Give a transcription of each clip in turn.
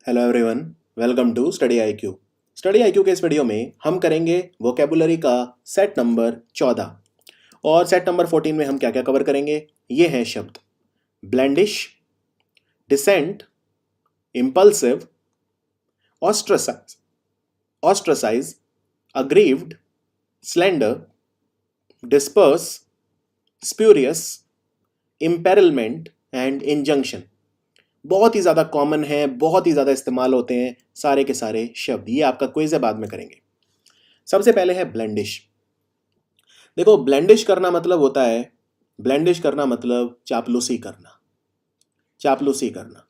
Hello everyone, welcome to study IQ. Study IQ के इस video में हम करेंगे वोकेबुलरी का सेट नंबर 14 और सेट नंबर 14 में हम क्या क्या कवर करेंगे। ये हैं शब्द blandish, dissent, impulsive, ostracise, ostracise, aggrieved, slender, disperse, spurious, imperilment and injunction. बहुत ही ज़्यादा कॉमन है, बहुत ही ज़्यादा इस्तेमाल होते हैं सारे के सारे शब्द। ये आपका क्विज है, बाद में करेंगे। सबसे पहले है ब्लेंडिश। देखो, ब्लेंडिश करना मतलब होता है, ब्लेंडिश करना मतलब चापलूसी करना, चापलूसी करना।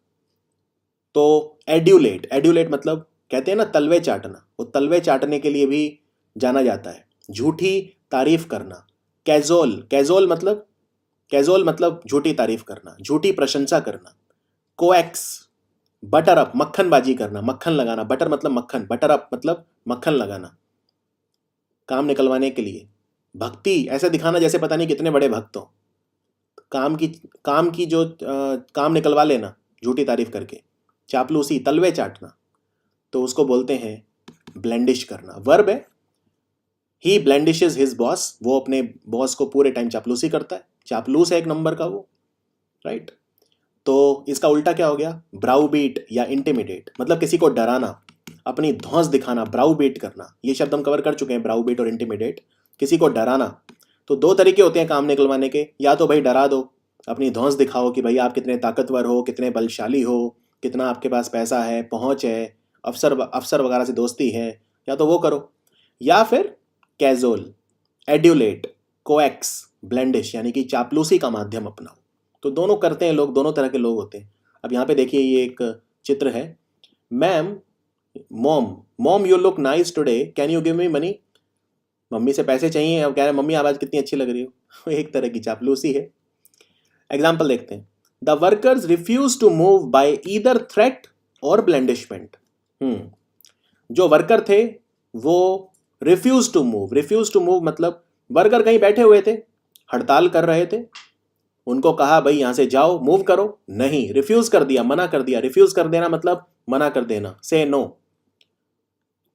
तो एड्यूलेट, एड्यूलेट मतलब कहते हैं ना तलवे चाटना, वो तलवे चाटने के लिए भी जाना जाता है। झूठी तारीफ करना, कैजोल, कैजोल मतलब, कैजोल मतलब झूठी तारीफ करना, झूठी प्रशंसा करना। कोएक्स, बटर अप, मक्खनबाजी करना, मक्खन लगाना। बटर मतलब मक्खन, बटर अप मतलब मक्खन लगाना, काम निकलवाने के लिए। भक्ति, ऐसे दिखाना जैसे पता नहीं कितने बड़े भक्त हो। काम की, काम की जो काम निकलवा लेना झूठी तारीफ करके। चापलूसी, तलवे चाटना, तो उसको बोलते हैं ब्लेंडिश करना। वर्ब है, ही ब्लेंडिशेस हिज बॉस, वो अपने बॉस को पूरे टाइम चापलूसी करता है। चापलूस है एक नंबर का वो, राइट। तो इसका उल्टा क्या हो गया, ब्राउ बीट या इंटिमिडेट, मतलब किसी को डराना, अपनी धौंस दिखाना, ब्राउ बीट करना। ये शब्द हम कवर कर चुके हैं, ब्राउ बीट और इंटिमिडेट, किसी को डराना। तो दो तरीके होते हैं काम निकलवाने के, या तो भाई डरा दो, अपनी धौंस दिखाओ कि भाई आप कितने ताकतवर हो, कितने बलशाली हो, कितना आपके पास पैसा है, पहुंच है, अफसर अफसर वगैरह से दोस्ती है, या तो वो करो। या फिर कैजुअल, एड्यूलेट, कोएक्स, ब्लेंडिश यानी कि चापलूसी का माध्यम अपनाओ। तो दोनों करते हैं लोग, दोनों तरह के लोग होते हैं। अब यहाँ पे देखिए, ये एक चित्र है। Ma'am, mom, mom you look nice today, can you give me money. Mummy से पैसे चाहिए, अब कह रहे हैं मम्मी आप आज कितनी अच्छी लग रही हो। एक तरह की चापलूसी है। एग्जाम्पल देखते हैं। The workers refuse to move by either threat or blandishment. जो वर्कर थे वो refuse to move, refuse to move मतलब वर्कर कहीं बैठे हुए थे, हड़ताल कर रहे थे, उनको कहा भाई यहां से जाओ, मूव करो, नहीं, रिफ्यूज कर दिया, मना कर दिया। रिफ्यूज कर देना मतलब मना कर देना, से नो।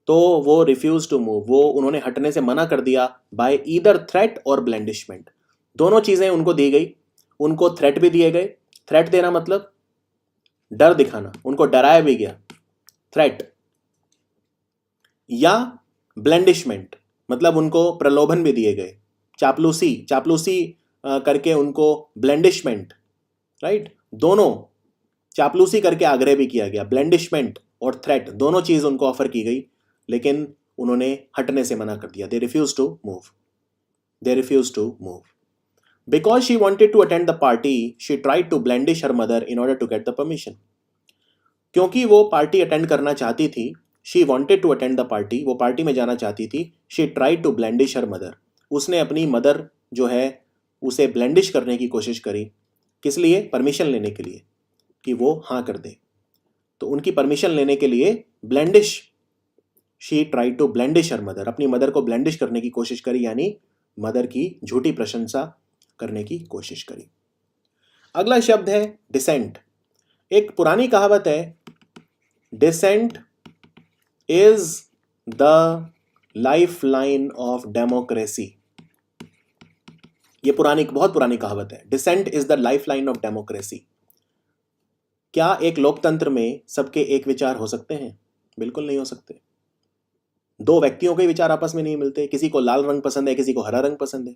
तो वो रिफ्यूज टू मूव, वो उन्होंने हटने से मना कर दिया बाय ईदर थ्रेट और ब्लेंडिशमेंट। दोनों चीजें उनको दी गई, उनको थ्रेट भी दिए गए। थ्रेट देना मतलब डर दिखाना, उनको डराया भी गया, थ्रेट। या ब्लेंडिशमेंट मतलब उनको प्रलोभन भी दिए गए, चापलूसी, चापलूसी करके उनको ब्लेंडिशमेंट, राइट। दोनों, चापलूसी करके आग्रह भी किया गया, ब्लेंडिशमेंट और थ्रेट दोनों चीज उनको ऑफर की गई, लेकिन उन्होंने हटने से मना कर दिया। They refuse to move, they refuse to move. Because she wanted to attend the party she tried to blandish her mother in order to get the permission. क्योंकि वो पार्टी अटेंड करना चाहती थी, she wanted to attend the party, वो party में जाना चाहती थी। She tried to blandish her mother, उसने अपनी मदर जो है उसे ब्लेंडिश करने की कोशिश करी। किस लिए, परमिशन लेने के लिए, कि वो हाँ कर दे। तो उनकी परमिशन लेने के लिए blandish, she tried to blandish her mother, अपनी मदर को ब्लेंडिश करने की कोशिश करी, यानी मदर की झूठी प्रशंसा करने की कोशिश करी। अगला शब्द है डिसेंट। एक पुरानी कहावत है, dissent is the life line of democracy. ये पुरानी, बहुत पुरानी कहावत है, dissent is the life line of democracy. क्या एक लोकतंत्र में सबके एक विचार हो सकते हैं? बिल्कुल नहीं हो सकते। दो व्यक्तियों के विचार आपस में नहीं मिलते, किसी को लाल रंग पसंद है, किसी को हरा रंग पसंद है।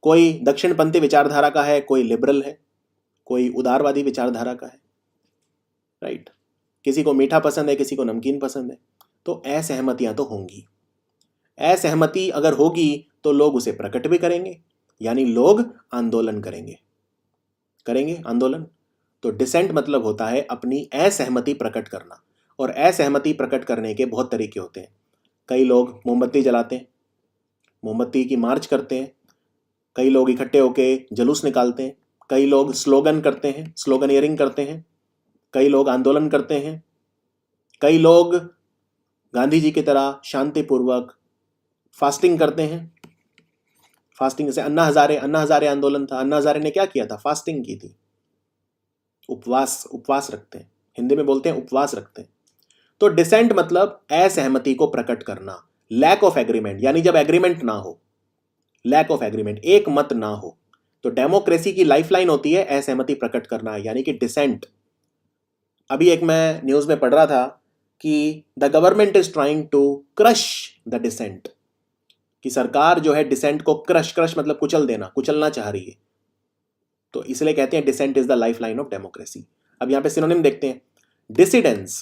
कोई दक्षिणपंथी विचारधारा का है, कोई लिबरल है, कोई उदारवादी विचारधारा का है, राइट। किसी को मीठा पसंद है, किसी को नमकीन पसंद है। तो असहमतियां तो होंगी। असहमति अगर होगी तो लोग उसे प्रकट भी करेंगे, यानी लोग आंदोलन करेंगे, करेंगे आंदोलन। तो डिसेंट मतलब होता है अपनी असहमति प्रकट करना, और असहमति प्रकट करने के बहुत तरीके होते हैं। कई लोग मोमबत्ती जलाते हैं, मोमबत्ती की मार्च करते हैं, कई लोग इकट्ठे होके जुलूस निकालते हैं, कई लोग स्लोगन करते हैं, स्लोगनियरिंग करते हैं, कई लोग आंदोलन करते हैं, कई लोग गांधी जी की तरह शांतिपूर्वक फास्टिंग करते हैं। फास्टिंग से अन्ना हजारे आंदोलन था, अन्ना हजारे ने क्या किया था, फास्टिंग की थी, उपवास, उपवास रखते हैं। हिंदी में बोलते हैं उपवास रखते हैं। तो डिसेंट मतलब असहमति को प्रकट करना, लैक ऑफ एग्रीमेंट, यानी जब एग्रीमेंट ना हो, लैक ऑफ एग्रीमेंट, एक मत ना हो। तो डेमोक्रेसी की लाइफलाइन होती है असहमति प्रकट करना, यानी कि डिसेंट। अभी एक मैं न्यूज में पढ़ रहा था कि the government is trying to crush the dissent, कि सरकार जो है डिसेंट को क्रश मतलब कुचल देना, कुचलना चाह रही है। तो इसलिए कहते हैं dissent is the life line of democracy. अब यहां पे सिनोनिम देखते हैं। डिसिडेंस,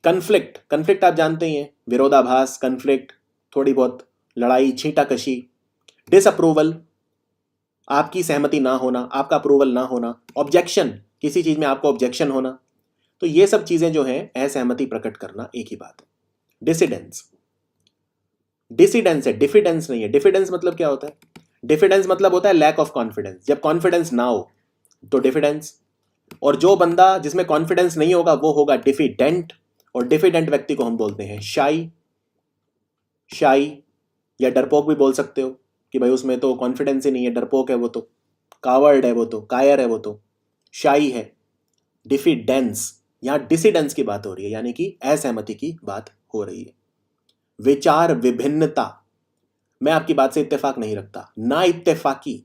कन्फ्लिक्ट, कन्फ्लिक्ट आप जानते ही हैं, विरोधाभास, कन्फ्लिक्ट, थोड़ी बहुत लड़ाई, छींटाकशी। डिसअप्रूवल, आपकी सहमति ना होना, आपका अप्रूवल ना होना। ऑब्जेक्शन, किसी चीज में आपको ऑब्जेक्शन होना। तो ये सब चीजें जो हैं असहमति प्रकट करना, एक ही बात है। डिसिडेंस, डिसिडेंस है, डिफिडेंस नहीं है। डिफिडेंस मतलब क्या होता है? डिफिडेंस मतलब होता है लैक ऑफ कॉन्फिडेंस। जब कॉन्फिडेंस ना हो तो डिफिडेंस। और जो बंदा जिसमें कॉन्फिडेंस नहीं होगा वो होगा डिफिडेंट। और डिफिडेंट व्यक्ति को हम बोलते हैं शाई। शाई या डरपोक भी बोल सकते हो कि भाई उसमें तो कॉन्फिडेंस ही नहीं है, डरपोक है वो तो, कावर्ड है वो तो, कायर है वो तो, शाई है। डिफिडेंस, यहां डिसिडेंस की बात हो रही है, यानी कि असहमति की बात हो रही है। विचार विभिन्नता, मैं आपकी बात से इत्तेफाक नहीं रखता। ना इत्तेफाकी,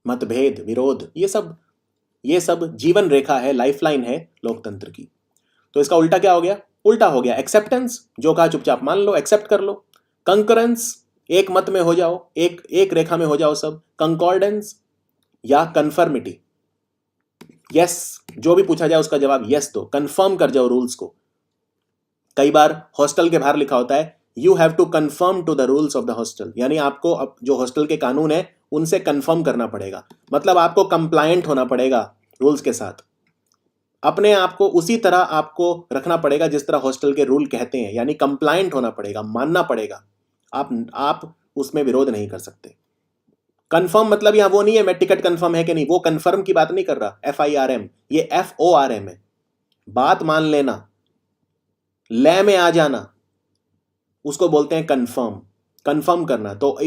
मतभेद, विरोध, ये सब जीवन रेखा है, लाइफलाइन है लोकतंत्र की। तो इसका उल्टा क्या हो गया? उल्टा हो गया एक्सेप्टेंस, जो कहा चुपचाप मान लो, एक्सेप्ट कर लो। कंकरेंस, एक मत में हो जाओ, एक रेखा में हो जाओ सब। कंकॉर्डेंस या कन्फर्मिटी, यस, जो भी पूछा जाए उसका जवाब यस दो, कंफर्म कर जाओ रूल्स को। कई बार हॉस्टल के बाहर लिखा होता है you have to conform to the rules of the hostel, यानी आपको अब जो हॉस्टल के कानून है उनसे कंफर्म करना पड़ेगा। मतलब आपको कंप्लायंट होना पड़ेगा रूल्स के साथ, अपने आप को उसी तरह आपको रखना पड़ेगा जिस तरह हॉस्टल के रूल कहते हैं, यानी कंप्लायंट होना पड़ेगा, मानना पड़ेगा। आप उसमें विरोध नहीं कर सकते। कंफर्म मतलब यहां वो नहीं है मैं टिकट कंफर्म है कि नहीं, वो कंफर्म की बात नहीं कर रहा, FIRM, ये FORM है, बात मान लेना, लय में आ जाना, उसको बोलते हैं कंफर्म, कंफर्म करना। तो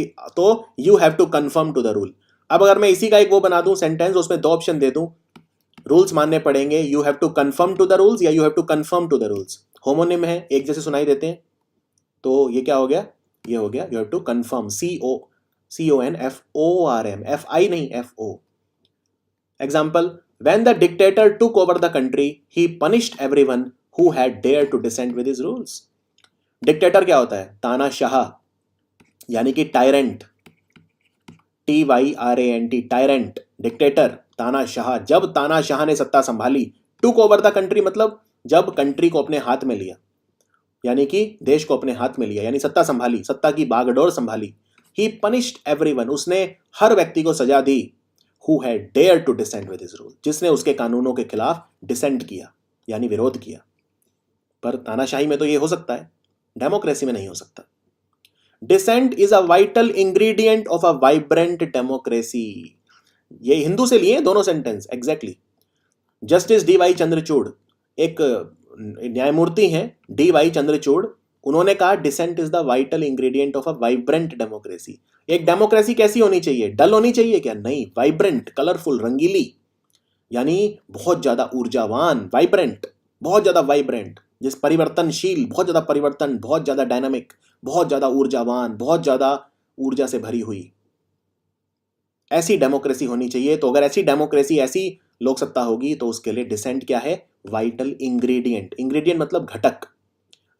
you have to conform to the rule. अब अगर मैं इसी का एक वो बना दूं सेंटेंस, उसमें दो ऑप्शन दे दूं, रूल्स मानने पड़ेंगे, you have to conform to the rules या you have to conform to the rules. Homonym है, एक जैसे सुनाई देते हैं, तो ये क्या हो गया? ये हो गया you have to conform, CONFORM, FI नहीं, FO। Example, when the dictator took over the country, he punished everyone who had dared to dissent with his rules. Dictator क्या होता है? तानाशाह, यानी कि टायरेंट, TYRANT, टायरेंट, डिक्टेटर, तानाशाह। जब तानाशाह ने सत्ता संभाली, टुक ओवर द कंट्री मतलब जब कंट्री को अपने हाथ में लिया, यानी कि देश को अपने हाथ में लिया, यानी सत्ता संभाली, सत्ता की बागडोर संभाली। ही पनिश्ड एवरीवन, उसने हर व्यक्ति को सजा दी। Who had dare to dissent with his rule, जिसने उसके कानूनों के खिलाफ डिसेंट किया, यानी विरोध किया। पर तानाशाही में तो ये हो सकता है, डेमोक्रेसी में नहीं हो सकता। Dissent is a vital ingredient of a vibrant democracy. ये हिंदू से लिए दोनों sentence exactly. Justice DY Chandrachud, एक न्यायमूर्ति हैं DY चंद्रचूड़, उन्होंने कहा dissent is the vital ingredient of a vibrant democracy. एक डेमोक्रेसी कैसी होनी चाहिए? डल होनी चाहिए क्या? नहीं, वाइब्रेंट, कलरफुल, रंगीली, यानी बहुत ज्यादा ऊर्जावान, वाइब्रेंट, बहुत ज्यादा वाइब्रेंट, जिस परिवर्तनशील, बहुत ज्यादा परिवर्तन, बहुत ज्यादा डायनामिक, बहुत ज्यादा ऊर्जावान, बहुत ज्यादा ऊर्जा से भरी हुई, ऐसी डेमोक्रेसी होनी चाहिए। तो अगर ऐसी डेमोक्रेसी, ऐसी लोक सत्ता होगी तो उसके लिए डिसेंट क्या है? Vital ingredient. इंग्रेडिएंट मतलब घटक।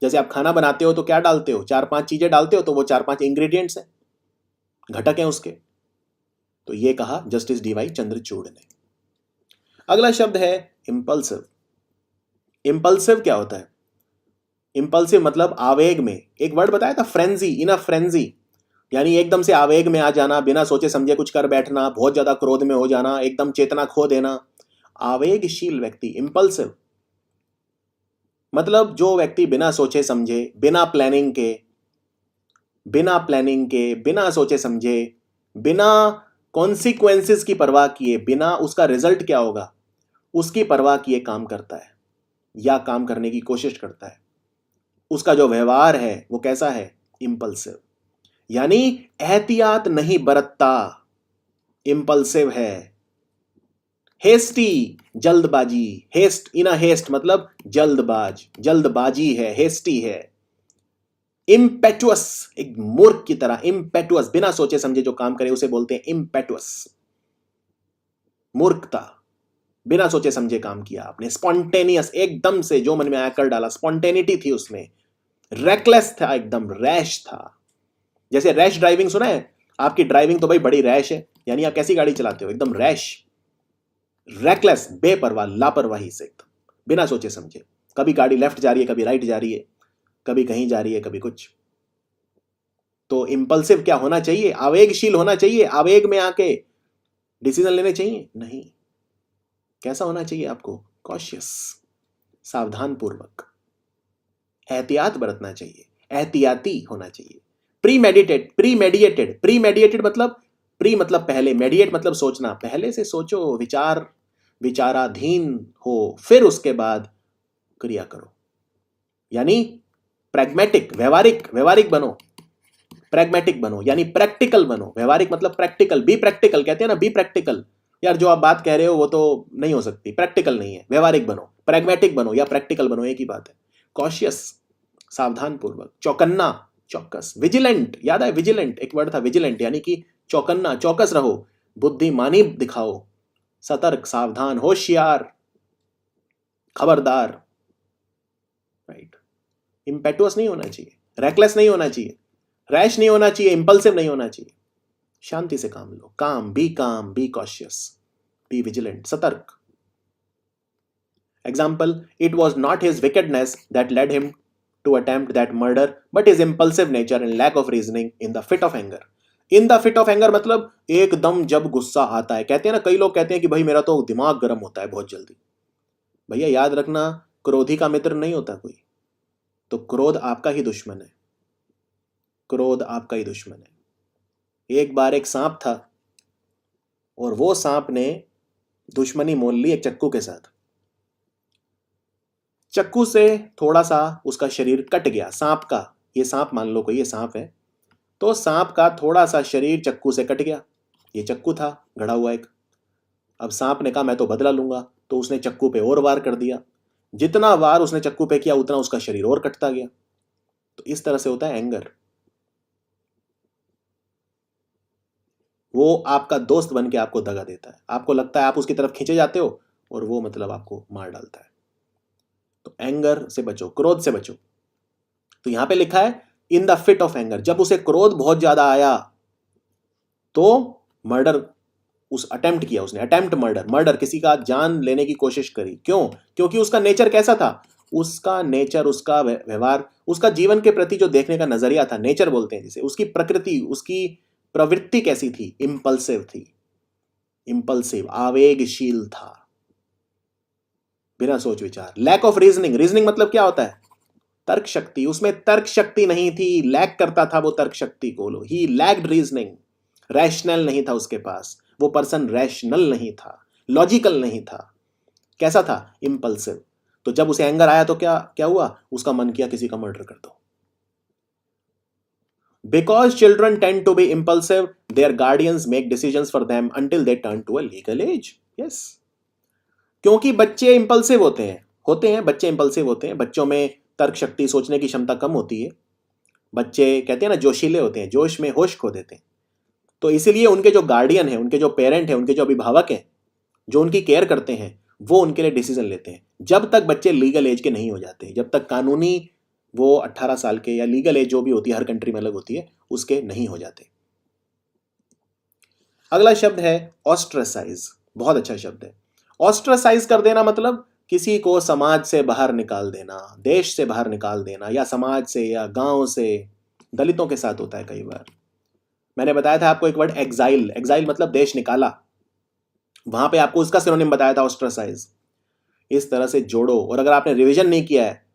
जैसे आप खाना बनाते हो तो क्या डालते हो? 4-5 चीजें डालते हो, तो वो 4-5 इंग्रेडिएंट्स हैं, घटक हैं उसके। तो ये कहा जस्टिस DY चंद्रचूड़ ने। अगला शब्द है इंपल्सिव। इंपल्सिव क्या होता है? इंपल्सिव मतलब आवेग में। एक वर्ड बताया था, फ्रेंजी, इन अ फ्रेंजी, यानी एकदम से आवेग में आ जाना, बिना सोचे समझे कुछ कर बैठना, बहुत ज्यादा क्रोध में हो जाना, एकदम चेतना खो देना। आवेगशील व्यक्ति, इंपल्सिव मतलब जो व्यक्ति बिना सोचे समझे, बिना प्लानिंग के, बिना सोचे समझे, बिना कॉन्सिक्वेंसेस की परवाह किए, बिना उसका रिजल्ट क्या होगा उसकी परवाह किए काम करता है या काम करने की कोशिश करता है। उसका जो व्यवहार है वो कैसा है? इंपल्सिव, यानी एहतियात नहीं बरतता, इंपल्सिव है। हेस्टी जल्दबाजी, हेस्ट इन अ हेस्ट मतलब जल्दबाज, जल्दबाजी है, हेस्टी है। इम्पेटुअस एक मूर्ख की तरह, इम्पेटुअस बिना सोचे समझे जो काम करे उसे बोलते हैं इम्पेटुअस, मूर्खता, बिना सोचे समझे काम किया आपने। स्पॉन्टेनियस एकदम से जो मन में आया कर डाला, स्पॉन्टेनिटी थी उसमें। रेकलेस था, एकदम रैश था। जैसे रैश ड्राइविंग सुना है, आपकी ड्राइविंग तो भाई बड़ी रैश है, यानी आप कैसी गाड़ी चलाते हो, एकदम रैश, रेकलेस, बेपरवाह, लापरवाही से एकदम बिना सोचे समझे। कभी गाड़ी लेफ्ट जा रही है, कभी राइट जा रही है, कभी कहीं जा रही है, कभी कुछ। तो इंपल्सिव क्या होना चाहिए, आवेगशील होना चाहिए, आवेग में आके डिसीजन लेने चाहिए नहीं। कैसा होना चाहिए आपको, कॉशियस, सावधान पूर्वक, एहतियात बरतना चाहिए, एहतियाती होना चाहिए। प्रीमेडिटेड, प्रीमेडिएटेड, प्रीमेडिएटेड मतलब प्री मतलब पहले, मेडिएट मतलब सोचना, पहले से सोचो, विचाराधीन हो, फिर उसके बाद क्रिया करो। यानी प्रैग्मेटिक, व्यवहारिक बनो, प्रैग्मेटिक बनो, यानी प्रैक्टिकल बनो। व्यवहारिक मतलब प्रैक्टिकल, बी प्रैक्टिकल कहते हैं ना, बी प्रैक्टिकल। यार जो आप बात कह रहे हो वो तो नहीं हो सकती, प्रैक्टिकल नहीं है, व्यवहारिक बनो, प्रैग्मेटिक बनो या प्रैक्टिकल बनो, एक ही बात है। कॉशियस सावधान पूर्वक, चौकन्ना, चौकस, विजिलेंट, याद है विजिलेंट, एक वर्ड था विजिलेंट, यानी कि चौकन्ना, चौकस रहो, बुद्धिमानी दिखाओ, सतर्क, सावधान, होशियार, खबरदार, राइट। इंपेटुअस नहीं होना चाहिए, रेकलेस नहीं होना चाहिए, रैश नहीं होना चाहिए, इंपल्सिव नहीं होना चाहिए। शांति से काम लो, काम, बी कॉशियस, बी विजिलेंट, सतर्क। Example, it was not his wickedness that led him to attempt that murder, but his impulsive nature and lack of reasoning in the fit of anger. In the fit of anger मतलब एकदम जब गुस्सा आता है। कहते हैं ना, कई लोग कहते हैं कि भाई मेरा तो दिमाग गर्म होता है बहुत जल्दी। भैया याद रखना, क्रोधी का मित्र नहीं होता कोई, तो क्रोध आपका ही दुश्मन है, क्रोध आपका ही दुश्मन है। एक बार एक सांप था और वो सांप ने दुश्मनी मोल ली एक चक्कू के साथ। चक्कू से थोड़ा सा उसका शरीर कट गया, सांप का, ये सांप मान लो कोई, ये सांप है, तो सांप का थोड़ा सा शरीर चक्कू से कट गया। ये चक्कू था गड़ा हुआ एक। अब सांप ने कहा मैं तो बदला लूंगा, तो उसने चक्कू पे और वार कर दिया। जितना वार उसने चक्कू पे किया उतना उसका शरीर और कटता गया। तो इस तरह से होता है एंगर। वो आपका दोस्त बन के आपको दगा देता है, आपको लगता है आप उसकी तरफ खींचे जाते हो और वो मतलब आपको मार डालता है। तो एंगर से बचो, क्रोध से बचो। तो यहां पे लिखा है in the fit of anger, जब उसे क्रोध बहुत ज्यादा आया तो मर्डर, उस अटेम्प्ट किया उसने, अटेम्प्ट मर्डर, मर्डर किसी का जान लेने की कोशिश करी। क्यों? क्योंकि उसका नेचर कैसा था, उसका नेचर, उसका व्यवहार, उसका जीवन के प्रति जो देखने का नजरिया था, नेचर बोलते हैं जिसे, उसकी प्रकृति, उसकी प्रवृत्ति कैसी थी, इंपल्सिव थी, इंपल्सिव, आवेगशील था, बिना सोच विचार। लैक ऑफ रीजनिंग, रीजनिंग मतलब क्या होता है, तर्क शक्ति, उसमें तर्क शक्ति नहीं थी, लैक करता था वो तर्क शक्ति को। लो, ही लैक्ड रीजनिंग, रैशनल नहीं था उसके पास, वो पर्सन रैशनल नहीं था, लॉजिकल नहीं था। कैसा था, इंपल्सिव। तो जब उसे एंगर आया तो क्या क्या हुआ, उसका मन किया किसी का मर्डर कर दो। Because children tend to be impulsive, their guardians make decisions for them until they turn to a legal age. Yes. क्योंकि बच्चे इंपल्सिव होते हैं, बच्चे इंपल्सिव होते हैं, बच्चों में तर्क शक्ति, सोचने की क्षमता कम होती है। बच्चे कहते हैं ना जोशीले होते हैं, जोश में होश खो देते हैं। तो इसीलिए उनके जो गार्डियन हैं, उनके जो पेरेंट हैं, उनके जो अभिभावक हैं, जो उनकी केयर करते हैं, वो उनके लिए डिसीजन लेते हैं जब तक बच्चे लीगल एज के नहीं हो जाते, जब तक कानूनी वो 18 साल के या लीगल एज जो भी होती है, हर कंट्री में अलग होती है, उसके नहीं हो जाते। अगला शब्द है ऑस्ट्रेसाइज, बहुत अच्छा शब्द है। ऑस्ट्रेसाइज कर देना मतलब किसी को समाज से बाहर निकाल देना, देश से बाहर निकाल देना, या समाज से या गांव से। दलितों के साथ होता है कई बार। मैंने बताया था आपको एक वर्ड एग्जाइल, एग्जाइल मतलब देश निकाला, वहां पे आपको उसका सिनोनिम बताया था ऑस्ट्रेसाइज। इस तरह से जोड़ो। और अगर आपने रिवीजन नहीं किया है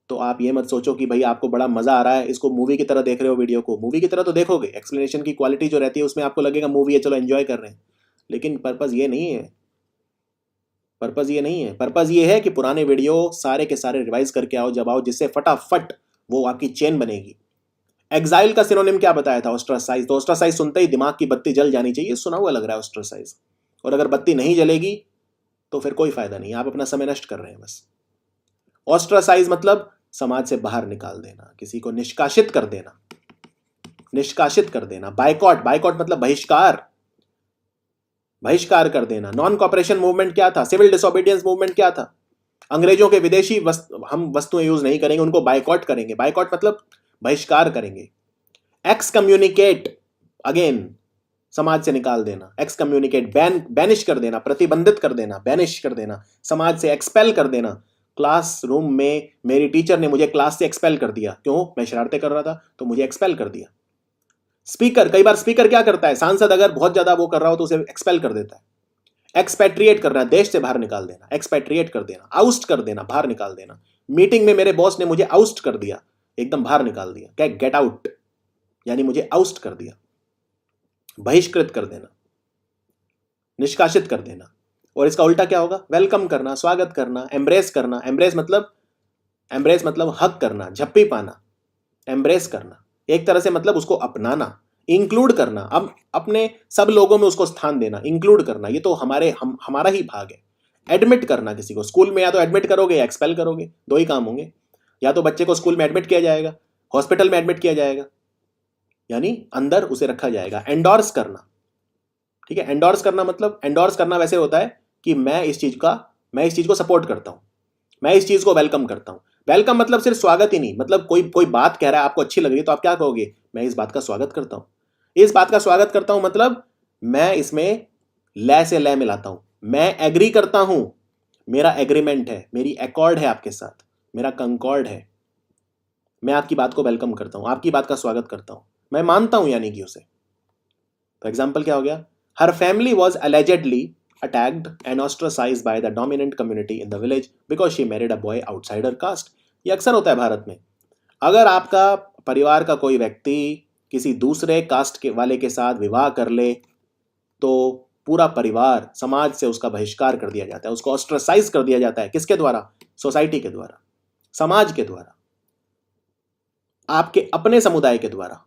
तो आप ये मत सोचो कि भाई आपको बड़ा मजा आ रहा है, इसको मूवी की तरह देख रहे हो वीडियो को। मूवी की तरह तो देखोगे, एक्सप्लेनेशन की क्वालिटी जो रहती है उसमें आपको लगेगा मूवी है, चलो एंजॉय कर रहे हैं, लेकिन पर्पज ये नहीं है, पर्पज ये नहीं है। पर्पज ये है कि पुराने वीडियो सारे के सारे रिवाइज करके आओ, जब आओ, जिससे फटाफट वो आपकी चेन बनेगी। एग्जाइल का सिनोनिम क्या बताया था, ऑस्ट्रासाइज। तो ऑस्ट्रासाइज सुनते ही दिमाग की बत्ती जल जानी चाहिए, सुना हुआ लग रहा है ऑस्ट्रासाइज। और अगर बत्ती नहीं जलेगी तो फिर कोई फायदा नहीं, आप अपना समय नष्ट कर रहे हैं बस। ऑस्ट्रासाइज मतलब समाज से बाहर निकाल देना, किसी को निष्कासित कर देना, निष्कासित कर देना। बायकॉट, बायकॉट मतलब बहिष्कार, बहिष्कार कर देना। नॉन कॉपरेशन मूवमेंट क्या था? सिविल डिसोबीडियंस मूवमेंट क्या था? अंग्रेजों के विदेशी हम वस्तुएं यूज नहीं करेंगे, उनको बायकॉट करेंगे। बायकॉट मतलब बहिष्कार करेंगे। एक्स कम्युनिकेट, अगेन समाज से निकाल देना। एक्स कम्युनिकेट, बैनिश कर देना, प्रतिबंधित कर देना, बैनिश कर देना, समाज से एक्सपेल कर देना। क्लासरूम में मेरी टीचर ने मुझे क्लास से एक्सपेल कर दिया, क्यों? मैं शरारतें कर रहा था तो मुझे एक्सपेल कर दिया। स्पीकर, कई बार स्पीकर क्या करता है, सांसद अगर बहुत ज्यादा वो कर रहा हो तो उसे एक्सपेल कर देता है। एक्सपैट्रिएट करना, देश से बाहर निकाल देना, एक्सपैट्रिएट कर देना, आउस्ट कर देना, बाहर निकाल देना। मीटिंग में मेरे बॉस ने मुझे आउस्ट कर दिया, एकदम बाहर निकाल दिया, क्या? गेट आउट, यानी मुझे आउस्ट कर दिया, बहिष्कृत कर देना, निष्कासित कर देना। और इसका उल्टा क्या होगा? वेलकम करना, स्वागत करना, एम्ब्रेस करना। एम्ब्रेस मतलब हक करना, झप्पी पाना, एम्ब्रेस करना, एक तरह से मतलब उसको अपनाना, इंक्लूड करना, अब अपने सब लोगों में उसको स्थान देना, इंक्लूड करना, ये तो हमारा ही भाग है। एडमिट करना किसी को, स्कूल में या तो एडमिट करोगे या एक्सपेल करोगे, दो ही काम होंगे। या तो बच्चे को स्कूल में एडमिट किया जाएगा, हॉस्पिटल में एडमिट किया जाएगा, यानी अंदर उसे रखा जाएगा। एंडोर्स करना, ठीक है? एंडोर्स करना मतलब, एंडोर्स करना वैसे होता है कि मैं इस चीज को सपोर्ट करता हूं, मैं इस चीज को वेलकम करता हूं। वेलकम मतलब सिर्फ स्वागत ही नहीं, मतलब कोई बात कह रहा है, आपको अच्छी लग रही है तो आप क्या कहोगे? मैं इस बात का स्वागत करता हूं। इस बात का स्वागत करता हूं मतलब मैं इसमें लय से लय मिलाता हूं, मैं एग्री करता हूं, मेरा एग्रीमेंट है, मेरी एकॉर्ड है आपके साथ, मेरा कंकॉर्ड है, मैं आपकी बात को वेलकम करता हूं, आपकी बात का स्वागत करता हूं, मैं मानता हूं यानी कि उसे। तो एग्जाम्पल क्या हो गया? Her family was allegedly attacked and ostracized by the dominant community in the village because she married a boy outsider caste. ये अक्सर होता है भारत में। अगर आपका परिवार का कोई व्यक्ति किसी दूसरे कास्ट के वाले के साथ विवाह कर ले तो पूरा परिवार, समाज से उसका बहिष्कार कर दिया जाता है, उसको ऑस्ट्रासाइज कर दिया जाता है। किसके द्वारा? सोसाइटी के द्वारा, समाज के द्वारा, आपके अपने समुदाय के द्वारा,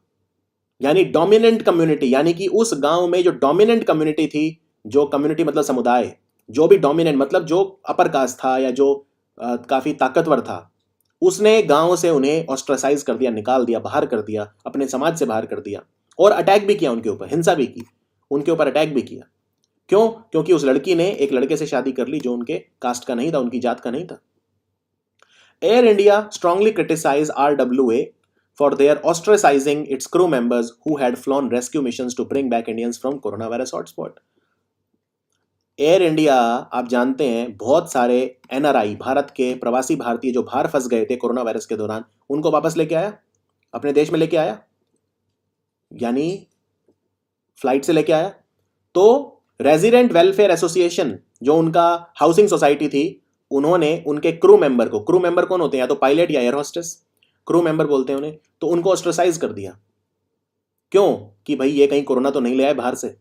यानी डोमिनेंट कम्युनिटी, यानी कि उस गांव में जो डोमिनेंट कम्युनिटी थी, जो कम्युनिटी मतलब समुदाय, जो भी डोमिनेंट मतलब जो अपर कास्ट था या जो काफी ताकतवर था, उसने गांव से उन्हें ऑस्ट्रासाइज कर दिया, निकाल दिया, बाहर कर दिया, अपने समाज से बाहर कर दिया। और अटैक भी किया उनके ऊपर, हिंसा भी की, उनके ऊपर अटैक भी किया। क्यों? क्योंकि उस लड़की ने एक लड़के से शादी कर ली जो उनके कास्ट का नहीं था, उनकी जात का नहीं था। Air India strongly criticise RWA for their ostracizing its crew members who had flown rescue missions to bring back Indians from coronavirus hotspot. Air India, आप जानते हैं, बहुत सारे NRI, भारत के प्रवासी भारतीय जो बाहर फंस गए थे कोरोना वायरस के दौरान, उनको वापस लेके आया, अपने देश में लेके आया, यानी फ्लाइट से लेके आया। तो रेजिडेंट वेलफेयर एसोसिएशन, जो उनका हाउसिंग सोसाइटी थी, उन्होंने उनके क्रू मेंबर को, क्रू मेंबर कौन होते हैं? या तो पायलट या एयर होस्टेस, क्रू मेंबर बोलते हैं उन्हें, तो उनको ऑस्ट्रासाइज कर दिया। क्यों? कि भाई ये कहीं कोरोना तो नहीं ले आए बाहर से।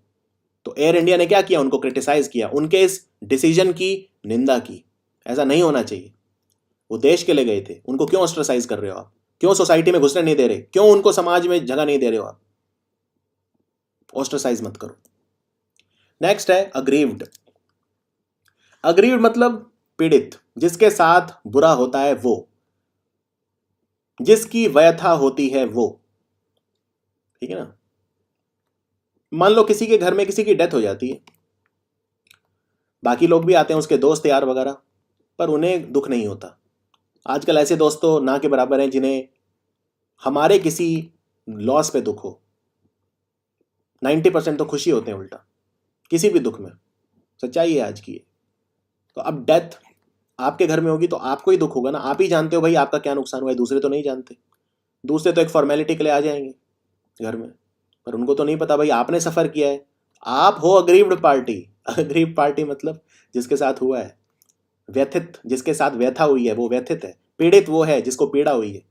तो एयर इंडिया ने क्या किया? उनको क्रिटिसाइज किया, उनके इस डिसीजन की निंदा की, ऐसा नहीं होना चाहिए। वो देश के लिए गए थे, उनको क्यों ऑस्ट्रासाइज कर रहे हो आप? क्यों सोसाइटी में घुसने नहीं दे रहे? क्यों उनको समाज में जगह नहीं दे रहे हो आप? ऑस्ट्रासाइज मत करो। नेक्स्ट है अग्रीव्ड। अग्रीव्ड मतलब पीड़ित, जिसके साथ बुरा होता है वो, जिसकी व्यथा होती है वो, ठीक है ना? मान लो किसी के घर में किसी की डेथ हो जाती है, बाकी लोग भी आते हैं, उसके दोस्त यार वगैरह, पर उन्हें दुख नहीं होता। आजकल ऐसे दोस्त तो ना के बराबर हैं जिन्हें हमारे किसी लॉस पे दुख हो। 90% तो खुशी होते हैं उल्टा किसी भी दुख में, सच्चाई है आज की। तो अब डेथ आपके घर में होगी तो आपको ही दुख होगा ना, आप ही जानते हो भाई आपका क्या नुकसान हुआ है, दूसरे तो नहीं जानते। दूसरे तो एक फॉर्मेलिटी के लिए आ जाएंगे घर में, पर उनको तो नहीं पता भाई आपने सफर किया है। आप हो अग्रीव्ड पार्टी। अग्रीव्ड पार्टी मतलब जिसके साथ हुआ है, व्यथित, जिसके साथ व्यथा हुई है वो व्यथित है, पीड़ित वो है जिसको पीड़ा हुई है,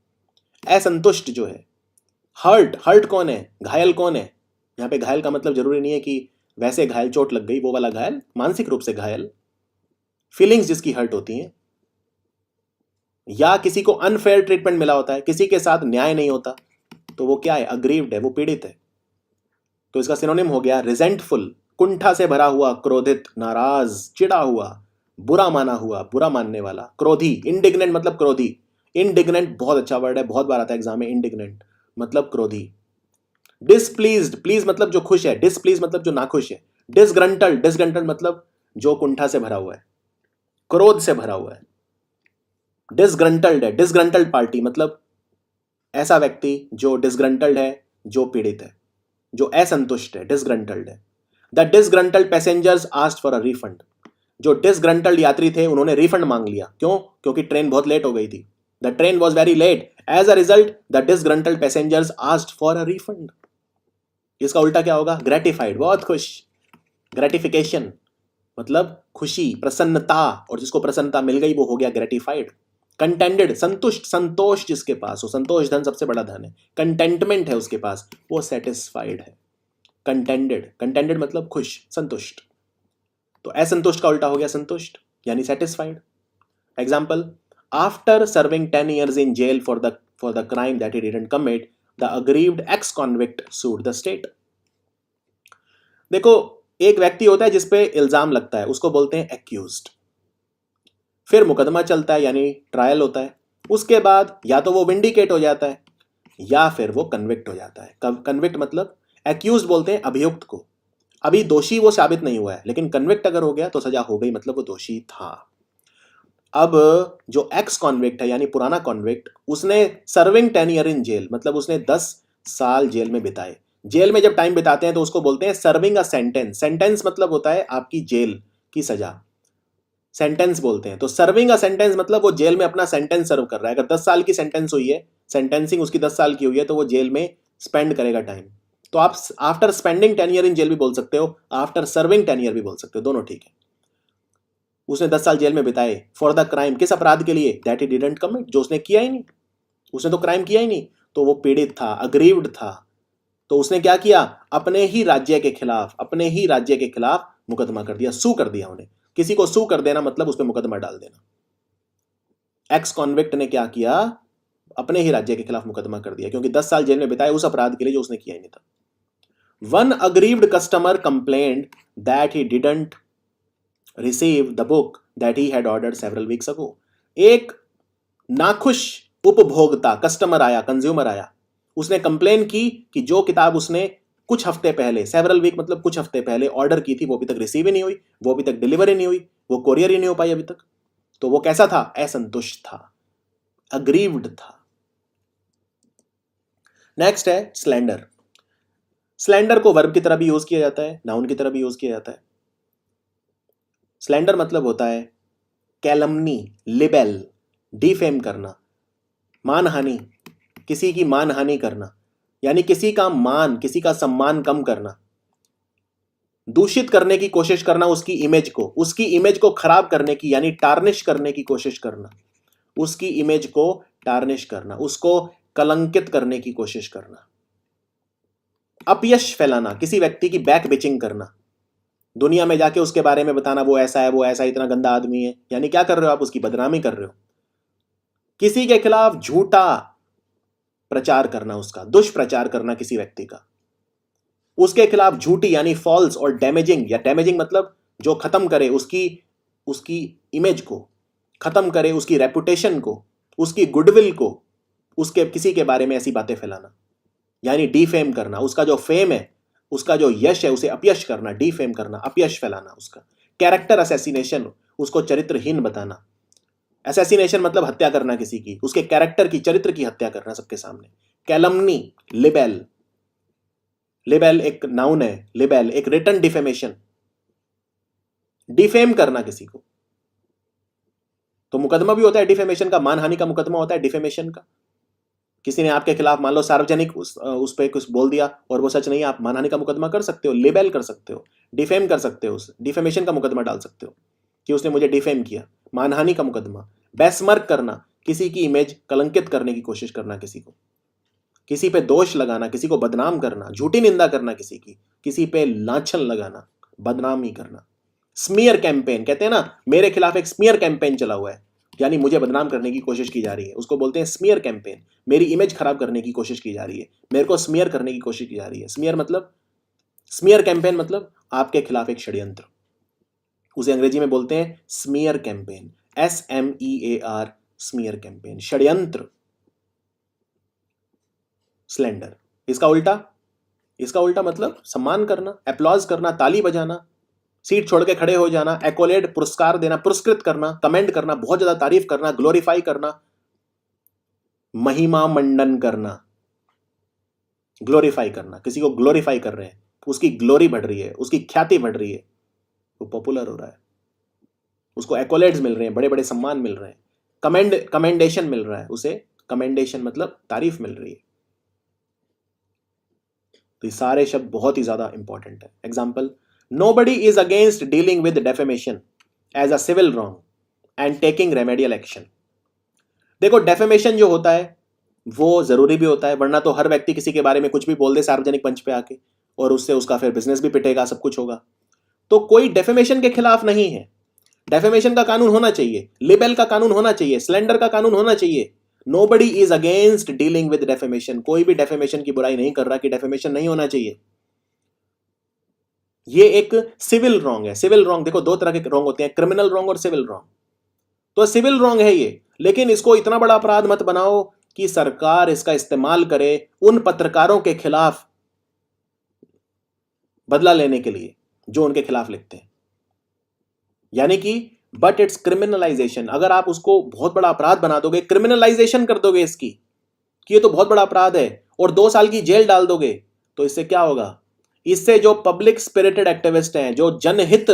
असंतुष्ट जो है। हर्ट, हर्ट कौन है? घायल कौन है? यहाँ पे घायल का मतलब जरूरी नहीं है कि वैसे घायल, चोट लग गई वो वाला घायल, मानसिक रूप से घायल, फीलिंग्स जिसकी हर्ट होती हैं, या किसी को अनफेयर ट्रीटमेंट मिला होता है, किसी के साथ न्याय नहीं होता, तो वो क्या है? अग्रीव्ड है, वो पीड़ित है। तो इसका सिनोनिम हो गया रिजेंटफुल, कुंठा से भरा हुआ, क्रोधित, नाराज, चिढ़ा हुआ, बुरा माना हुआ, बुरा मानने वाला। क्रोधी, इंडिग्नेंट मतलब क्रोधी। इंडिग्नेंट बहुत अच्छा वर्ड है, बहुत बार आता है एग्जाम में। इंडिग्नेंट मतलब क्रोधी। डिसप्लीज्ड, प्लीज मतलब जो खुश है, डिसप्लीज मतलब जो नाखुश है। डिसग्रंटल्ड, डिसग्रंटल्ड मतलब जो कुंठा से भरा हुआ है, क्रोध से भरा हुआ है। डिसग्रंटल्ड है, डिसग्रंटल्ड पार्टी मतलब ऐसा व्यक्ति जो डिसग्रंटल्ड है, जो पीड़ित है, जो असंतुष्ट है, डिसग्रंटल्ड है। The disgruntled passengers asked for a refund. जो डिसग्रंटल्ड यात्री थे उन्होंने रिफंड मांग लिया। क्यों? क्योंकि ट्रेन बहुत लेट हो गई थी। The train was very late, as a result the disgruntled passengers asked for a refund. इसका उल्टा क्या होगा? ग्रेटिफाइड, बहुत खुश। ग्रेटिफिकेशन मतलब खुशी, प्रसन्नता, और जिसको प्रसन्नता मिल गई वो हो गया ग्रेटिफाइड। कंटेंटेड, संतुष्ट, संतोष जिसके पास हो, संतोष धन सबसे बड़ा धन है। कंटेंटमेंट है उसके पास, वो सेटिस्फाइड है। कंटेंटेड, कंटेंटेड मतलब खुश, संतुष्ट। तो असंतुष्ट का उल्टा हो गया संतुष्ट, यानी satisfied. Example, after serving 10 years in jail for the crime that he didn't commit, the aggrieved ex-convict sued the state. देखो, एक व्यक्ति होता है जिसपे इल्जाम लगता है, उसको बोलते हैं एक्यूज्ड। फिर मुकदमा चलता है, यानी ट्रायल होता है। उसके बाद या तो वो विंडिकेट हो जाता है या फिर वो कन्विक्ट हो जाता है। कन्विक्ट मतलब, एक्यूज्ड बोलते हैं अभियुक्त को। अभी दोषी वो साबित नहीं हुआ है, लेकिन कन्विक्ट अगर हो गया तो सजा हो गई, मतलब वो दोषी था। अब जो एक्स कॉन्विक्ट है, यानी पुराना कॉन्विक्ट, उसने सर्विंग 10 year इन जेल, मतलब उसने 10 साल जेल में बिताए। जेल में जब टाइम बिताते हैं तो उसको बोलते हैं सर्विंग अ सेंटेंस। सेंटेंस मतलब होता है आपकी जेल की सजा, सेंटेंस बोलते हैं। तो सर्विंग अ सेंटेंस मतलब वो जेल में अपना सेंटेंस सर्व कर रहा है। अगर 10 साल की सेंटेंस हुई है, सेंटेंसिंग उसकी 10 साल की हुई है, तो वो जेल में स्पेंड करेगा टाइम। तो आप after spending 10 year in jail भी बोल सकते हो, आफ्टर सर्विंग 10 year भी बोल सकते हो, दोनों ठीक है। उसने 10 साल जेल में बिताए फॉर द क्राइम, किस अपराध के लिए? दैट ही डिडंट कमिट, जो उसने किया ही नहीं। उसने तो क्राइम किया ही नहीं, तो वो पीड़ित था, अग्रीव्ड था। तो उसने क्या किया? अपने ही राज्य के खिलाफ, अपने ही राज्य के खिलाफ मुकदमा कर दिया, सू कर दिया उन्हें। किसी को सू कर देना मतलब उस पर मुकदमा डाल देना। एक्स कॉन्विक्ट ने क्या किया? अपने ही राज्य के खिलाफ मुकदमा कर दिया, क्योंकि 10 साल जेल में बिताए उस अपराध के लिए जो उसने किया ही नहीं था। One aggrieved customer complained that he didn't receive the book that he had ordered several weeks ago. एक नाखुश उपभोक्ता, कस्टमर आया, कंज्यूमर आया, उसने कंप्लेन की कि जो किताब उसने कुछ हफ्ते पहले, सेवरल वीक मतलब कुछ हफ्ते पहले ऑर्डर की थी, वो अभी तक रिसीव ही नहीं हुई, वो अभी तक डिलीवर ही नहीं हुई, वो कोरियर ही नहीं हो पाई अभी तक। तो वो कैसा था? असंतुष्ट था, अग्रीव्ड था। नेक्स्ट है स्लैंडर। स्लैंडर को वर्ब की तरह भी यूज किया जाता है, नाउन की तरह भी यूज किया जाता है। स्लैंडर मतलब होता है कैलमनी, लिबेल, डिफेम करना, मानहानि, किसी की मानहानि करना, यानी किसी का मान, किसी का सम्मान कम करना, दूषित करने की कोशिश करना उसकी इमेज को खराब करने की, यानी टार्निश करने की कोशिश करना, उसकी इमेज को टार्निश करना, उसको कलंकित करने की कोशिश करना। अपयश फैलाना, किसी व्यक्ति की बैक बिचिंग करना, दुनिया में जाके उसके बारे में बताना वो ऐसा है, वो ऐसा, इतना गंदा आदमी है, यानी क्या कर रहे हो आप? उसकी बदनामी कर रहे हो। किसी के खिलाफ झूठा प्रचार करना, उसका दुष्प्रचार करना किसी व्यक्ति का, उसके खिलाफ झूठी यानी फॉल्स और डैमेजिंग, या डैमेजिंग मतलब जो खत्म करे उसकी उसकी इमेज को, खत्म करे उसकी रेपुटेशन को, उसकी गुडविल को, उसके किसी के बारे में ऐसी बातें फैलाना, यानी डीफेम करना। उसका जो फेम है, उसका जो यश है, उसे अपयश करना, डीफेम करना, अपयश फैलाना उसका। कैरेक्टर असैसिनेशन, उसको चरित्रहीन बताना। असैसिनेशन मतलब हत्या करना किसी की, उसके कैरेक्टर की, चरित्र की हत्या करना सबके सामने। कैलमनी, लिबेल, लिबेल एक नाउन है, लिबेल एक रिटन डिफेमेशन, डिफेम करना किसी को। तो मुकदमा भी होता है डिफेमेशन का, मानहानि का मुकदमा होता है डिफेमेशन का। किसी ने आपके खिलाफ मान लो सार्वजनिक उस पर कुछ बोल दिया और वो सच नहीं है, आप मानहानि का मुकदमा कर सकते हो, लिबेल कर सकते हो, डिफेम कर सकते हो, डिफेमेशन का मुकदमा डाल सकते हो कि उसने मुझे डिफेम किया, मानहानि का मुकदमा। बेसमर्क करना, किसी की इमेज कलंकित करने की कोशिश करना, किसी को, किसी पे दोष लगाना, किसी को बदनाम करना, झूठी निंदा करना किसी की, किसी पे लांछन लगाना, बदनामी करना। स्मीयर कैंपेन, कहते हैं ना मेरे खिलाफ एक स्मीयर कैंपेन चला हुआ है, यानी मुझे बदनाम करने की कोशिश की जा रही है, उसको बोलते हैं स्मीयर कैंपेन। मेरी इमेज खराब करने की कोशिश की जा रही है, मेरे को स्मीयर करने की कोशिश की जा रही है। स्मीयर मतलब, स्मीयर कैंपेन मतलब आपके खिलाफ एक षड्यंत्र। उसे अंग्रेजी में बोलते हैं smear campaign, SMEAR, smear campaign, षड्यंत्र। स्लेंडर, इसका उल्टा मतलब सम्मान करना, अप्लॉज करना, ताली बजाना, सीट छोड़ के खड़े हो जाना, एक्कोलेड, पुरस्कार देना, पुरस्कृत करना, कमेंड करना, बहुत ज्यादा तारीफ करना, ग्लोरीफाई करना, महिमा मंडन करना। ग्लोरीफाई करना, किसी को ग्लोरीफाई कर रहे हैं, उसकी ग्लोरी बढ़ रही है, उसकी ख्याति बढ़ रही है, वो पॉपुलर हो रहा है, उसको एक्कोलेड्स मिल रहे हैं, बड़े बड़े सम्मान मिल रहे हैं, कमेंडेशन मिल रहा है उसे, कमेंडेशन मतलब तारीफ मिल रही है। तो ये सारे शब्द बहुत ही ज्यादा इंपॉर्टेंट है। Example, nobody is against dealing with defamation as a civil wrong and taking remedial action. देखो, डेफेमेशन जो होता है वो जरूरी भी होता है, वरना तो हर व्यक्ति किसी के बारे में कुछ भी बोल दे सार्वजनिक मंच पे आके, और उससे उसका फिर बिजनेस भी पिटेगा, सब कुछ होगा। तो कोई डेफेमेशन के खिलाफ नहीं है, डेफेमेशन का कानून होना चाहिए, लिबेल का कानून होना चाहिए, स्लेंडर का कानून होना चाहिए। Nobody is against dealing with defamation, कोई भी डेफेमेशन की बुराई नहीं कर रहा कि डेफेमेशन नहीं होना चाहिए। ये एक सिविल रॉन्ग है। सिविल रॉन्ग, देखो दो तरह के रॉन्ग होते हैं, क्रिमिनल रॉन्ग और सिविल रॉन्ग। तो सिविल रॉन्ग है ये, लेकिन इसको इतना बड़ा अपराध मत बनाओ कि सरकार इसका इस्तेमाल करे उन पत्रकारों के खिलाफ बदला लेने के लिए जो उनके खिलाफ लिखते हैं। यानी कि बट इट्स क्रिमिनलाइजेशन। अगर आप उसको बहुत बड़ा अपराध बना दोगे, क्रिमिनलाइजेशन कर दोगे इसकी कि ये तो बहुत बड़ा अपराध है, और 2 साल की जेल डाल दोगे, तो इससे क्या होगा? इससे जो पब्लिक स्पिरिटेड एक्टिविस्ट हैं, जो जनहित,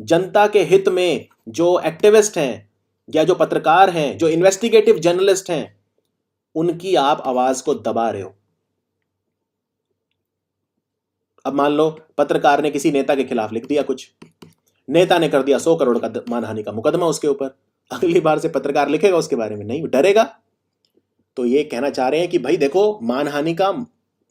जनता के हित में जो एक्टिविस्ट हैं, या जो पत्रकार हैं, जो इन्वेस्टिगेटिव जर्नलिस्ट हैं, उनकी आप आवाज को दबा रहे हो। अब मान लो पत्रकार ने किसी नेता के खिलाफ लिख दिया कुछ, नेता ने कर दिया 100 करोड़ का मानहानि का मुकदमा उसके ऊपर, अगली बार से पत्रकार लिखेगा उसके बारे में? नहीं, डरेगा। तो ये कहना चाह रहे हैं कि भाई देखो, मानहानि का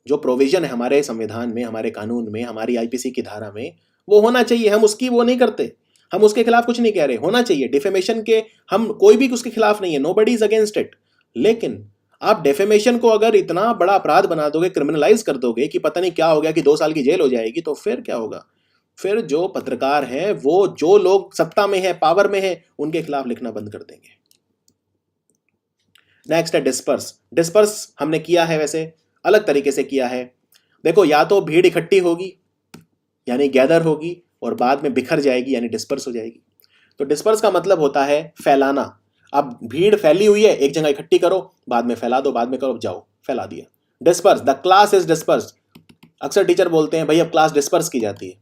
जो प्रोविजन है हमारे संविधान में, हमारे कानून में, हमारी आईपीसी की धारा में, वो होना चाहिए। हम उसकी वो नहीं करते, हम उसके खिलाफ कुछ नहीं कह रहे, होना चाहिए। डिफेमेशन के हम कोई भी उसके खिलाफ नहीं है, नोबडी इज अगेंस्ट इट। लेकिन आप डेफेमेशन को अगर इतना बड़ा अपराध बना दोगे, क्रिमिनलाइज कर दोगे कि पता नहीं क्या हो गया, कि 2 साल की जेल हो जाएगी, तो फिर क्या होगा? फिर जो पत्रकार हैं, वो जो लोग सत्ता में है, पावर में है, उनके खिलाफ लिखना बंद कर देंगे। नेक्स्ट है डिस्पर्स। डिस्पर्स हमने किया है, वैसे अलग तरीके से किया है। देखो, या तो भीड़ इकट्ठी होगी यानी गैदर होगी, और बाद में बिखर जाएगी यानी डिस्पर्स हो जाएगी। तो डिस्पर्स का मतलब होता है फैलाना। अब भीड़ फैली हुई है, एक जगह इकट्ठी करो, बाद में फैला दो, बाद में करो, जाओ, फैला दिया। Disperse, the class is disperse. अक्सर टीचर बोलते हैं भाई अब क्लास डिस्पर्स की जाती है।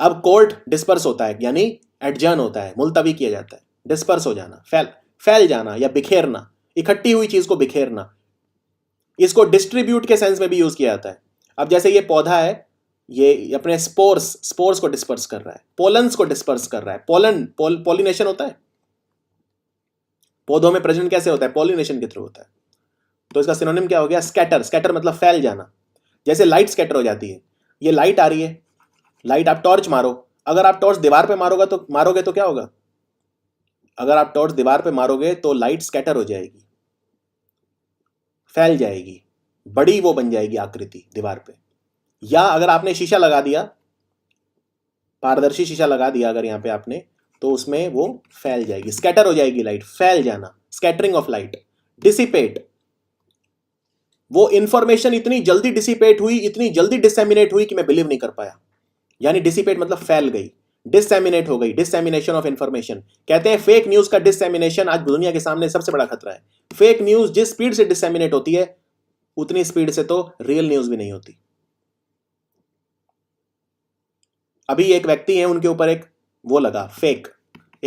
अब कोर्ट डिस्पर्स होता है, यानी एडजर्न होता है, मुलतवी किया जाता है। डिस्पर्स हो जाना, फैल जाना या बिखेरना, इकट्ठी हुई चीज को बिखेरना। इसको डिस्ट्रीब्यूट के सेंस में भी यूज किया जाता है। अब जैसे ये पौधा है, ये अपने स्पोर्स को डिस्पर्स कर रहा है, पोलन्स को डिस्पर्स कर रहा है। पॉलिनेशन होता है पौधों में, प्रजनन कैसे होता है? पॉलिनेशन के थ्रू होता है। तो इसका सिनोनिम क्या हो गया? स्कैटर। स्कैटर मतलब फैल जाना। जैसे लाइट स्कैटर हो जाती है, ये लाइट आ रही है, लाइट, आप टॉर्च मारो, अगर आप टॉर्च दीवार पे मारोगे तो क्या होगा? अगर आप टॉर्च दीवार पे मारोगे तो लाइट स्कैटर हो जाएगी, फैल जाएगी, बड़ी वो बन जाएगी आकृति दीवार पे। या अगर आपने शीशा लगा दिया, पारदर्शी शीशा लगा दिया अगर यहां पे आपने, तो उसमें वो फैल जाएगी, स्कैटर हो जाएगी लाइट, फैल जाना, स्कैटरिंग ऑफ लाइट। डिसिपेट, वो इंफॉर्मेशन इतनी जल्दी डिसिपेट हुई, इतनी जल्दी डिसेमिनेट हुई कि मैं बिलीव नहीं कर पाया। यानी डिसिपेट मतलब फैल गई, डिसेमिनेट हो गई, डिसेमिनेशन ऑफ इंफॉर्मेशन। कहते हैं फेक न्यूज का डिसेमिनेशन आज दुनिया के सामने सबसे बड़ा खतरा है। फेक न्यूज जिस स्पीड से डिसेमिनेट होती है, उतनी स्पीड से तो रियल न्यूज भी नहीं होती। अभी एक व्यक्ति है, उनके ऊपर एक वो लगा, एक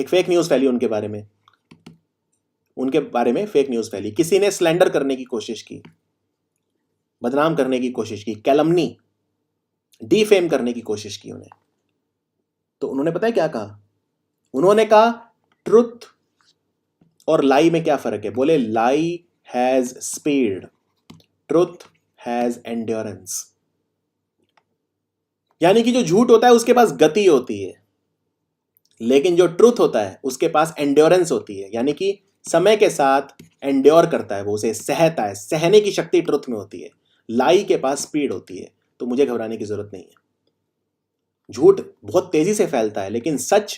फेक न्यूज फैली उनके बारे में फेक न्यूज फैली। किसी ने स्लैंडर करने की कोशिश की, बदनाम करने की कोशिश की, कैलमनी, डीफेम करने की कोशिश की उन्हें। तो उन्होंने पता है क्या कहा? उन्होंने कहा ट्रुथ और लाई में क्या फर्क है? बोले lie has speed, truth has endurance. यानी कि जो झूठ होता है उसके पास गति होती है, लेकिन जो ट्रुथ होता है उसके पास एंड्योरेंस होती है, यानी कि समय के साथ एंड्योर करता है, वो उसे सहता है, सहने की शक्ति ट्रुथ में होती है। लाई के पास स्पीड होती है। तो मुझे घबराने की जरूरत नहीं है। झूठ बहुत तेजी से फैलता है, लेकिन सच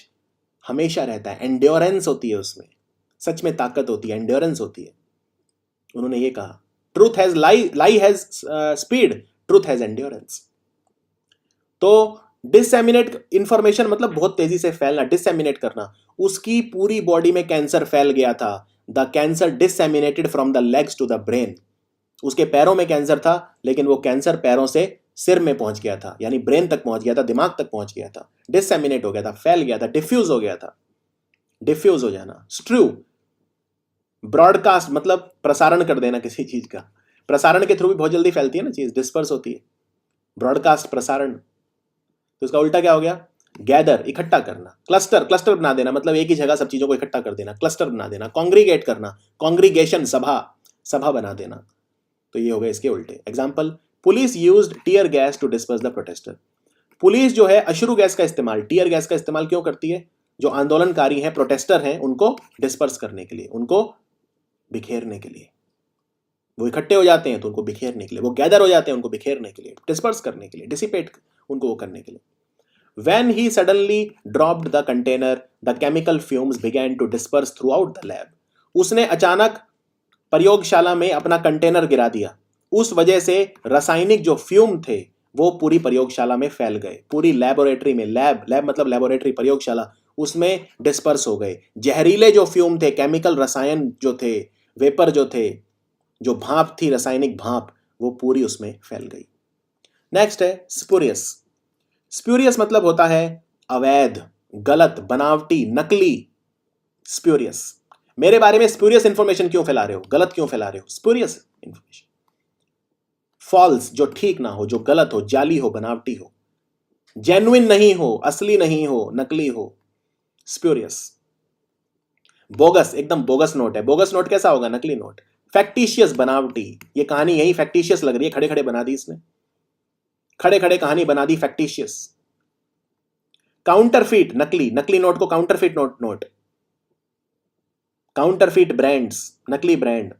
हमेशा रहता है, एंड्योरेंस होती है उसमें, सच में ताकत होती है, एंड्योरेंस होती है। उन्होंने ये कहा, truth has lie has speed, truth has endurance. तो डिसएमिनेट इंफॉर्मेशन मतलब बहुत तेजी से फैलना, डिसएमिनेट करना। उसकी पूरी बॉडी में कैंसर फैल गया था। The cancer disseminated from the legs to the brain. उसके पैरों में कैंसर था, लेकिन वो कैंसर पैरों से सिर में पहुंच गया था, यानी ब्रेन तक पहुंच गया था, दिमाग तक पहुंच गया था, डिसएमिनेट हो गया था, फैल गया था, डिफ्यूज हो गया था। डिफ्यूज हो जाना। स्ट्रू, ब्रॉडकास्ट मतलब प्रसारण कर देना किसी चीज का। प्रसारण के थ्रू भी बहुत जल्दी फैलती है ना चीज, डिस्पर्स होती है। ब्रॉडकास्ट, प्रसारण। तो इसका उल्टा क्या हो गया? गैदर, इकट्ठा करना। क्लस्टर, क्लस्टर बना देना मतलब एक ही जगह सब चीजों को इकट्ठा कर देना, क्लस्टर बना देना। कॉन्ग्रीगेट करना, कॉन्ग्रीगेशन, सभा, सभा बना देना। तो ये हो गए इसके उल्टे। Example, police used tear gas to disperse the protester. Police जो है अश्रु गैस का इस्तेमाल, टीयर गैस का इस्तेमाल क्यों करती है? जो आंदोलनकारी हैं, प्रोटेस्टर हैं, उनको डिस्पर्स करने के लिए, उनको बिखेरने के लिए। वो इकट्ठे हो जाते हैं तो उनको बिखेरने के लिए, वो गैदर हो जाते हैं उनको बिखेरने के लिए, डिस्पर्स करने के लिए, डिसिपेट उनको वो करने के लिए। When he suddenly dropped the container, the chemical fumes began to disperse throughout the lab. उसने अचानक प्रयोगशाला में अपना कंटेनर गिरा दिया। उस वजह से रासायनिक जो फ्यूम थे वो पूरी प्रयोगशाला में फैल गए, पूरी लैबोरेटरी में। लैब मतलब लैबोरेटरी, प्रयोगशाला, उसमें डिस्पर्स हो गए। जहरीले जो फ्यूम थे, केमिकल रसायन जो थे, वेपर जो थे, जो भाप थी, रासायनिक भाप, वो पूरी उसमें फैल गई। नेक्स्ट है स्पूरियस। स्प्यूरियस मतलब होता है अवैध, गलत, बनावटी, नकली। स्प्यूरियस। मेरे बारे में स्प्यूरियस इंफॉर्मेशन क्यों फैला रहे हो, गलत क्यों फैला रहे हो? Spurious information. फॉल्स, जो ठीक ना हो, जो गलत हो, जाली हो, बनावटी हो। जेन्युइन नहीं हो, असली नहीं हो, नकली हो, स्प्यूरियस। बोगस, एकदम बोगस नोट है। बोगस नोट कैसा होगा? नकली नोट। फैक्टिशियस, बनावटी। ये कहानी यही फैक्टिशियस लग रही है, खड़े खड़े बना दी इसने, खड़े खड़े कहानी बना दी, फैक्टिशियस। काउंटरफीट, नकली, नकली नोट को काउंटरफीट नोट। काउंटरफीट ब्रांड्स, नकली ब्रांड।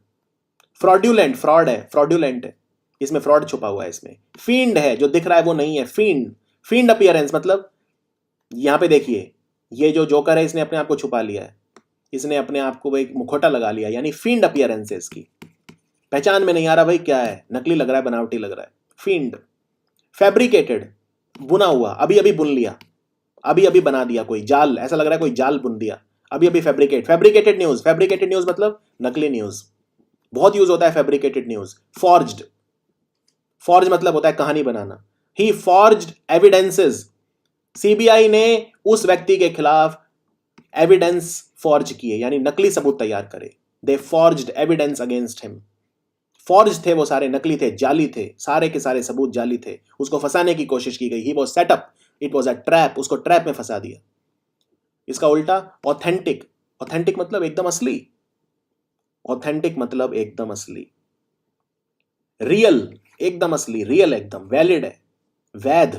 फ्रॉड्यूलेंट, फ्रॉड है, फ्रॉड्यूलेंट है, इसमें फ्रॉड छुपा हुआ है इसमें। फींड है, जो दिख रहा है वो नहीं है, फींड। फींड अपीयरेंस मतलब, यहां पे देखिए, ये जो जोकर है इसने अपने आप को छुपा लिया है, इसने अपने आप को एक मुखौटा लगा लिया, यानी फींड अपीयरेंस है इसकी। पहचान में नहीं आ रहा भाई क्या है, नकली लग रहा है, बनावटी लग रहा है, फींड। फैब्रिकेटेड, बुना हुआ, अभी अभी बुन लिया, अभी अभी बना दिया, कोई जाल, ऐसा लग रहा है कोई जाल बुन दिया, अभी अभी फैब्रिकेटेड न्यूज। फैब्रिकेटेड न्यूज मतलब नकली न्यूज, बहुत यूज होता है फैब्रिकेटेड न्यूज। फॉर्ज्ड, फॉर्ज मतलब होता है कहानी बनाना। ही फॉर्ज्ड एविडेंसेस, सीबीआई ने उस व्यक्ति के खिलाफ एविडेंस फॉर्ज किए, यानी नकली सबूत तैयार करे। They forged evidence against him. Forge थे वो सारे, नकली थे, जाली थे, सारे के सारे सबूत जाली थे, उसको फंसाने की कोशिश की गई। He was setup, it was a trap, उसको ट्रैप में फंसा दिया। इसका उल्टा ऑथेंटिक। ऑथेंटिक मतलब एकदम असली, ऑथेंटिक मतलब एकदम असली। रियल, एकदम असली, रियल एकदम, वैलिड है। वैध,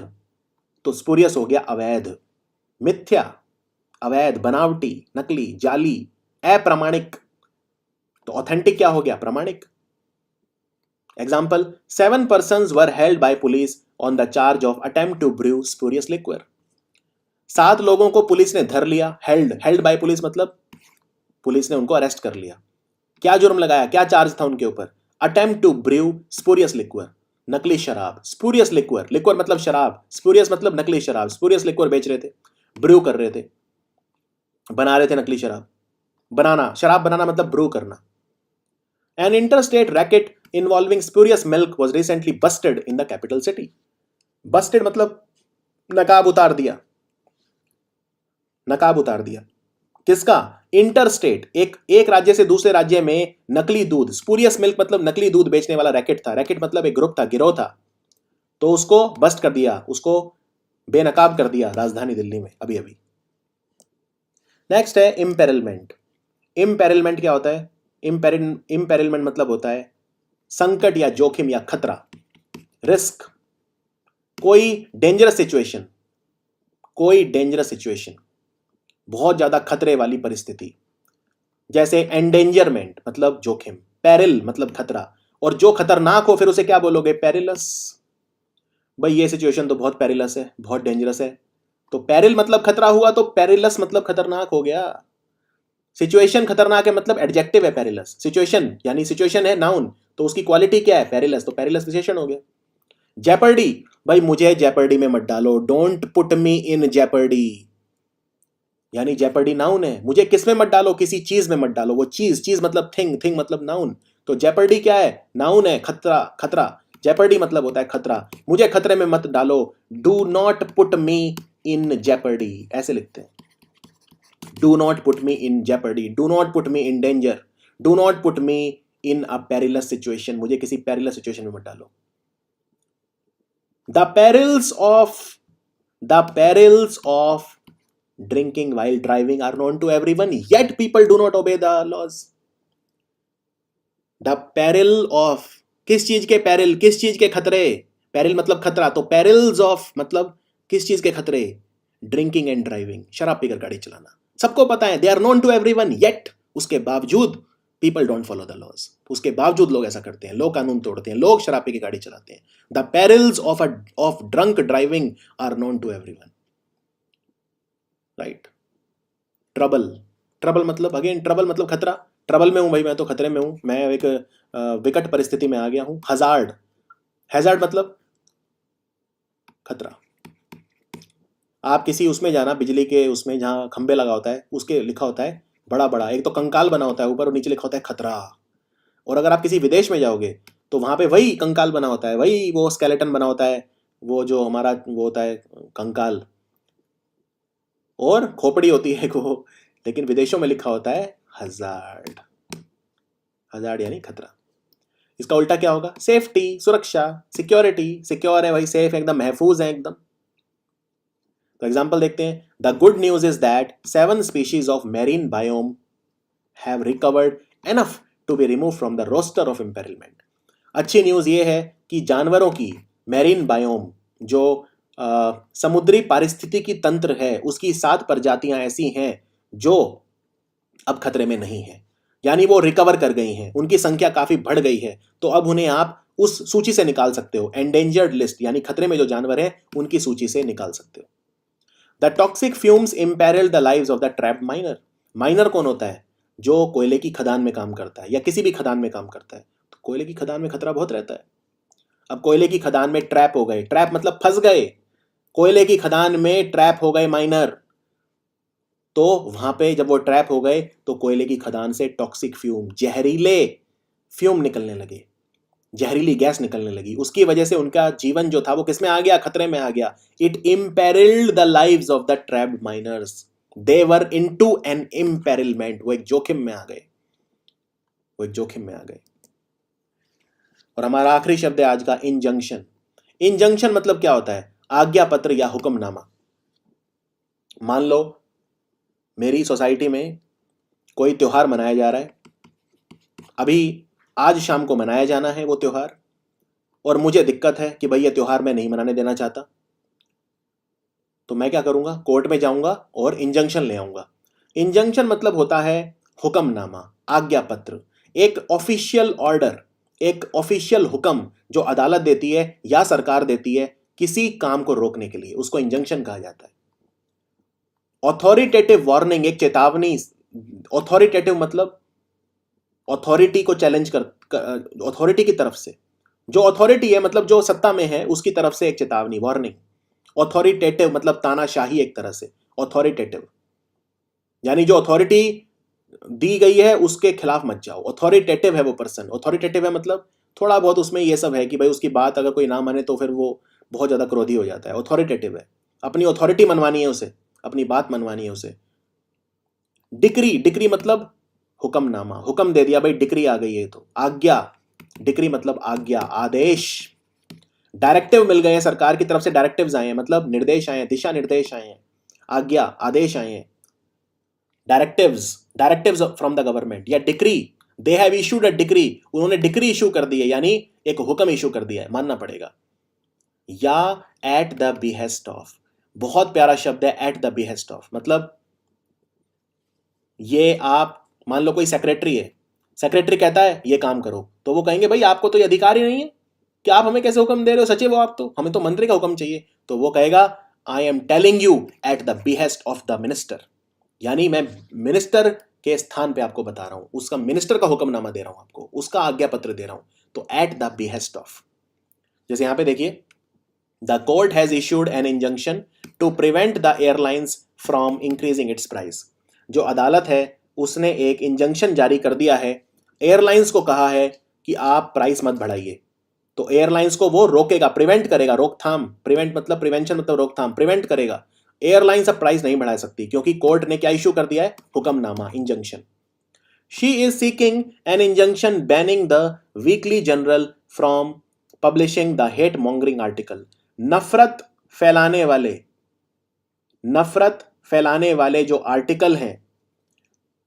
तो स्पूरियस हो गया अवैध। मिथ्या, अवैध, बनावटी, नकली, जाली, अप्रामाणिक। तो ऑथेंटिक क्या हो गया? प्रामाणिक। Example, 7 persons were held by police on the charge of attempt to brew spurious liquor. 7 लोगों को पुलिस ने धर लिया। हेल्ड बाय पुलिस मतलब पुलिस ने उनको अरेस्ट कर लिया। क्या जुर्म लगाया, क्या चार्ज था उनके ऊपर? Attempt to brew spurious liquor, नकली शराब। स्पूरियस लिक्वर, लिक्वर मतलब शराब, स्पूरियस मतलब नकली शराब। स्पूरियस लिक्वर बेच रहे थे, ब्रू कर रहे थे, बना रहे थे नकली शराब। बनाना, शराब बनाना मतलब ब्रू करना। An interstate racket involving spurious milk was recently busted in the capital city. Busted मतलब नकाब उतार दिया, नकाब उतार दिया। किसका? इंटरस्टेट, एक राज्य से दूसरे राज्य में नकली दूध। स्पूरियस मिल्क मतलब नकली दूध बेचने वाला रैकेट था। रैकेट मतलब एक ग्रुप था, गिरोह था। तो उसको बस्ट कर दिया, उसको बेनकाब कर दिया राजधानी दिल्ली में अभी अभी। नेक्स्ट है इम्पेरिलमेंट। इम्पेरिलमेंट क्या होता है? इम्पेरिलमेंट मतलब होता है संकट या जोखिम या खतरा, रिस्क। कोई डेंजरस सिचुएशन, कोई डेंजरस सिचुएशन, बहुत ज्यादा खतरे वाली परिस्थिति। जैसे एंडेंजरमेंट मतलब जोखिम, पेरिल मतलब खतरा, और जो खतरनाक हो फिर उसे क्या बोलोगे? पेरिलस। भाई ये सिचुएशन तो बहुत पेरिलस है, बहुत डेंजरस है, तो पेरिल मतलब खतरा हुआ, तो पेरिलस मतलब खतरनाक हो गया। सिचुएशन खतरनाक है मतलब एडजेक्टिव है पेरिलस। सिचुएशन यानी सिचुएशन है नाउन, तो उसकी क्वालिटी क्या है? पेरिलस, तो पेरिलस विशेषण हो गया। जेपर्डी, भाई मुझे जेपर्डी में मत डालो, don't put me in Jeopardy, यानी जेपर्डी नाउन है, मुझे किस में मत डालो? किसी चीज में मत डालो। वो चीज, चीज मतलब थिंग, थिंग मतलब नाउन, तो जेपर्डी क्या है? नाउन है, खतरा, खतरा। जेपर्डी मतलब होता है खतरा, मुझे खतरे में मत डालो। Do not put me in Jeopardy, ऐसे लिखते हैं। Do not put me in Jeopardy, do not put me in danger, do not put me in a perilous situation, मुझे किसी पेरिलस सिचुएशन में मत डालो। The perils of drinking while driving are known to everyone, yet people do not obey the laws. The peril of, किस चीज के peril, किस चीज के खतरे? peril मतलब खतरा, तो perils of मतलब किस चीज के खतरे? ड्रिंकिंग एंड ड्राइविंग, शराब पीकर गाड़ी चलाना, सबको पता है। They are known to everyone, yet उसके बावजूद people don't follow the laws, उसके बावजूद लोग ऐसा करते हैं, लोग कानून तोड़ते हैं, लोग शराब पी के गाड़ी चलाते हैं। The perils of drunk driving are known to everyone, right. Trouble, trouble मतलब अगेन, ट्रबल मतलब खतरा। ट्रबल में हूं भाई, मैं तो खतरे में हूं, मैं एक विकट परिस्थिति में आ गया हूं। हजार्ड, हैजार्ड मतलब खतरा। आप किसी उसमें जाना, बिजली के उसमें जहां खंबे लगा होता है, उसके लिखा होता है बड़ा बड़ा, एक तो कंकाल बना होता है ऊपर और नीचे लिखा होता है खतरा। और अगर आप किसी विदेश में जाओगे तो वहां पे वही कंकाल बना होता है, वही वो स्केलेटन बना होता है, वो जो हमारा वो होता है कंकाल, और खोपड़ी होती है वो, लेकिन विदेशों में लिखा होता है हजार्ड। हजार्ड यानी खतरा। इसका उल्टा क्या होगा? सेफ्टी, सुरक्षा, सिक्योरिटी। सिक्योर है भाई, सेफ, एकदम महफूज है एकदम। तो एग्जाम्पल देखते हैं। The good news is that 7 species of marine biome have recovered enough to be remove from the roster of imperilment. अच्छी न्यूज ये है कि जानवरों की मैरीन बायोम, जो समुद्री पारिस्थितिकी तंत्र है, उसकी 7 प्रजातियां ऐसी हैं जो अब खतरे में नहीं है, यानी वो रिकवर कर गई हैं, उनकी संख्या काफी बढ़ गई है, तो अब उन्हें आप उस सूची से निकाल सकते हो। एंडेंजर्ड लिस्ट यानी खतरे में जो जानवर हैं उनकी सूची से निकाल सकते हो। The toxic fumes imperil the lives of the trapped miner. Miner कौन होता है? जो कोयले की खदान में काम करता है या किसी भी खदान में काम करता है। तो कोयले की खदान में खतरा बहुत रहता है। अब कोयले की खदान में ट्रैप हो गए, ट्रैप मतलब फंस गए, कोयले की खदान में ट्रैप हो गए माइनर, तो वहां पे जब वो ट्रैप हो गए तो कोयले की खदान से टॉक्सिक फ्यूम, जहरीले फ्यूम निकलने लगे, जहरीली गैस निकलने लगी। उसकी वजह से उनका जीवन जो था वो किसमें आ गया? खतरे में आ गया। It imperilled the lives of the trapped miners, they were into an imperilment, वो एक जोखिम में आ गए, वो एक जोखिम में आ गए। और हमारा आखिरी शब्द है आज का, इंजंक्शन। इंजंक्शन मतलब क्या होता है? आज्ञा पत्र या हुक्मनामा। मान लो मेरी सोसाइटी में कोई त्योहार मनाया जा रहा है, अभी आज शाम को मनाया जाना है वो त्योहार, और मुझे दिक्कत है कि भाई ये त्योहार मैं नहीं मनाने देना चाहता, तो मैं क्या करूंगा? कोर्ट में जाऊंगा और इंजंक्शन ले आऊंगा। इंजंक्शन मतलब होता है हुक्मनामा, आज्ञा पत्र, एक ऑफिशियल ऑर्डर, एक ऑफिशियल हुक्म जो अदालत देती है या सरकार देती है किसी काम को रोकने के लिए, उसको इंजंक्शन कहा जाता है। ऑथोरिटेटिव वार्निंग, एक चेतावनी। ऑथोरिटेटिव मतलब ऑथोरिटी को चैलेंज कर, अथॉरिटी की तरफ से, जो अथॉरिटी है मतलब जो सत्ता में है उसकी तरफ से एक चेतावनी, वार्निंग। ऑथोरिटेटिव मतलब तानाशाही एक तरह से, ऑथोरिटेटिव यानी जो अथॉरिटी दी गई है उसके खिलाफ मत जाओ। ऑथोरिटेटिव है वो पर्सन, ऑथोरिटेटिव है मतलब थोड़ा बहुत उसमें ये सब है कि भाई उसकी बात अगर कोई ना माने तो फिर वो बहुत ज्यादा क्रोधी हो जाता है। ऑथोरिटेटिव है, अपनी ऑथोरिटी मनवानी है उसे, अपनी बात मनवानी है उसे। डिक्री, डिक्री मतलब हुक्मनामा, हुक्म दे दिया भाई, डिक्री आ गई है तो आज्ञा। डिक्री मतलब आज्ञा, आदेश। डायरेक्टिव मिल गए हैं, सरकार की तरफ से डायरेक्टिव्स आए हैं, मतलब निर्देश आए हैं, दिशा निर्देश आए हैं, आज्ञा, आदेश आए हैं। Directives, directives from the government या decree, they have issued a decree, उन्होंने डिक्री इशू कर दी है, यानी एक हुक्म इशू कर दिया है, मानना पड़ेगा। या एट द बिहेस्ट ऑफ, बहुत प्यारा शब्द है, एट द बिहेस्ट ऑफ, मतलब ये आप मान लो कोई सेक्रेटरी है, सेक्रेटरी कहता है ये काम करो, तो वो कहेंगे भाई आपको तो ये अधिकार ही नहीं है कि आप हमें कैसे हुक्म दे रहे हो, सचिव हो आप, तो हमें तो मंत्री का हुक्म चाहिए। तो वो कहेगा आई am telling you eight the behest of the minister, यानी मैं मिनिस्टर के स्थान पे आपको बता रहा हूं, उसका मिनिस्टर का हुक्मनामा दे रहा हूं आपको, उसका आज्ञा पत्र दे रहा हूं, तो एट द बिहेस्ट ऑफ। जैसे यहां पे देखिए, the court has issued an injunction to prevent the airlines from increasing its price. जो अदालत है उसने एक इंजंक्शन जारी कर दिया है, एयरलाइंस को कहा है कि आप प्राइस मत बढ़ाइए, तो एयरलाइंस को वो रोकेगा, प्रिवेंट करेगा, रोकथाम, प्रिवेंट मतलब प्रिवेंशन मतलब रोकथाम, प्रिवेंट करेगा। एयरलाइंस अब प्राइस नहीं बढ़ा सकती क्योंकि कोर्ट ने क्या इशू कर दिया है, हुक्मनामा, injunction. She is seeking an injunction banning the weekly journal from publishing the hate mongering article. नफरत फैलाने वाले जो आर्टिकल हैं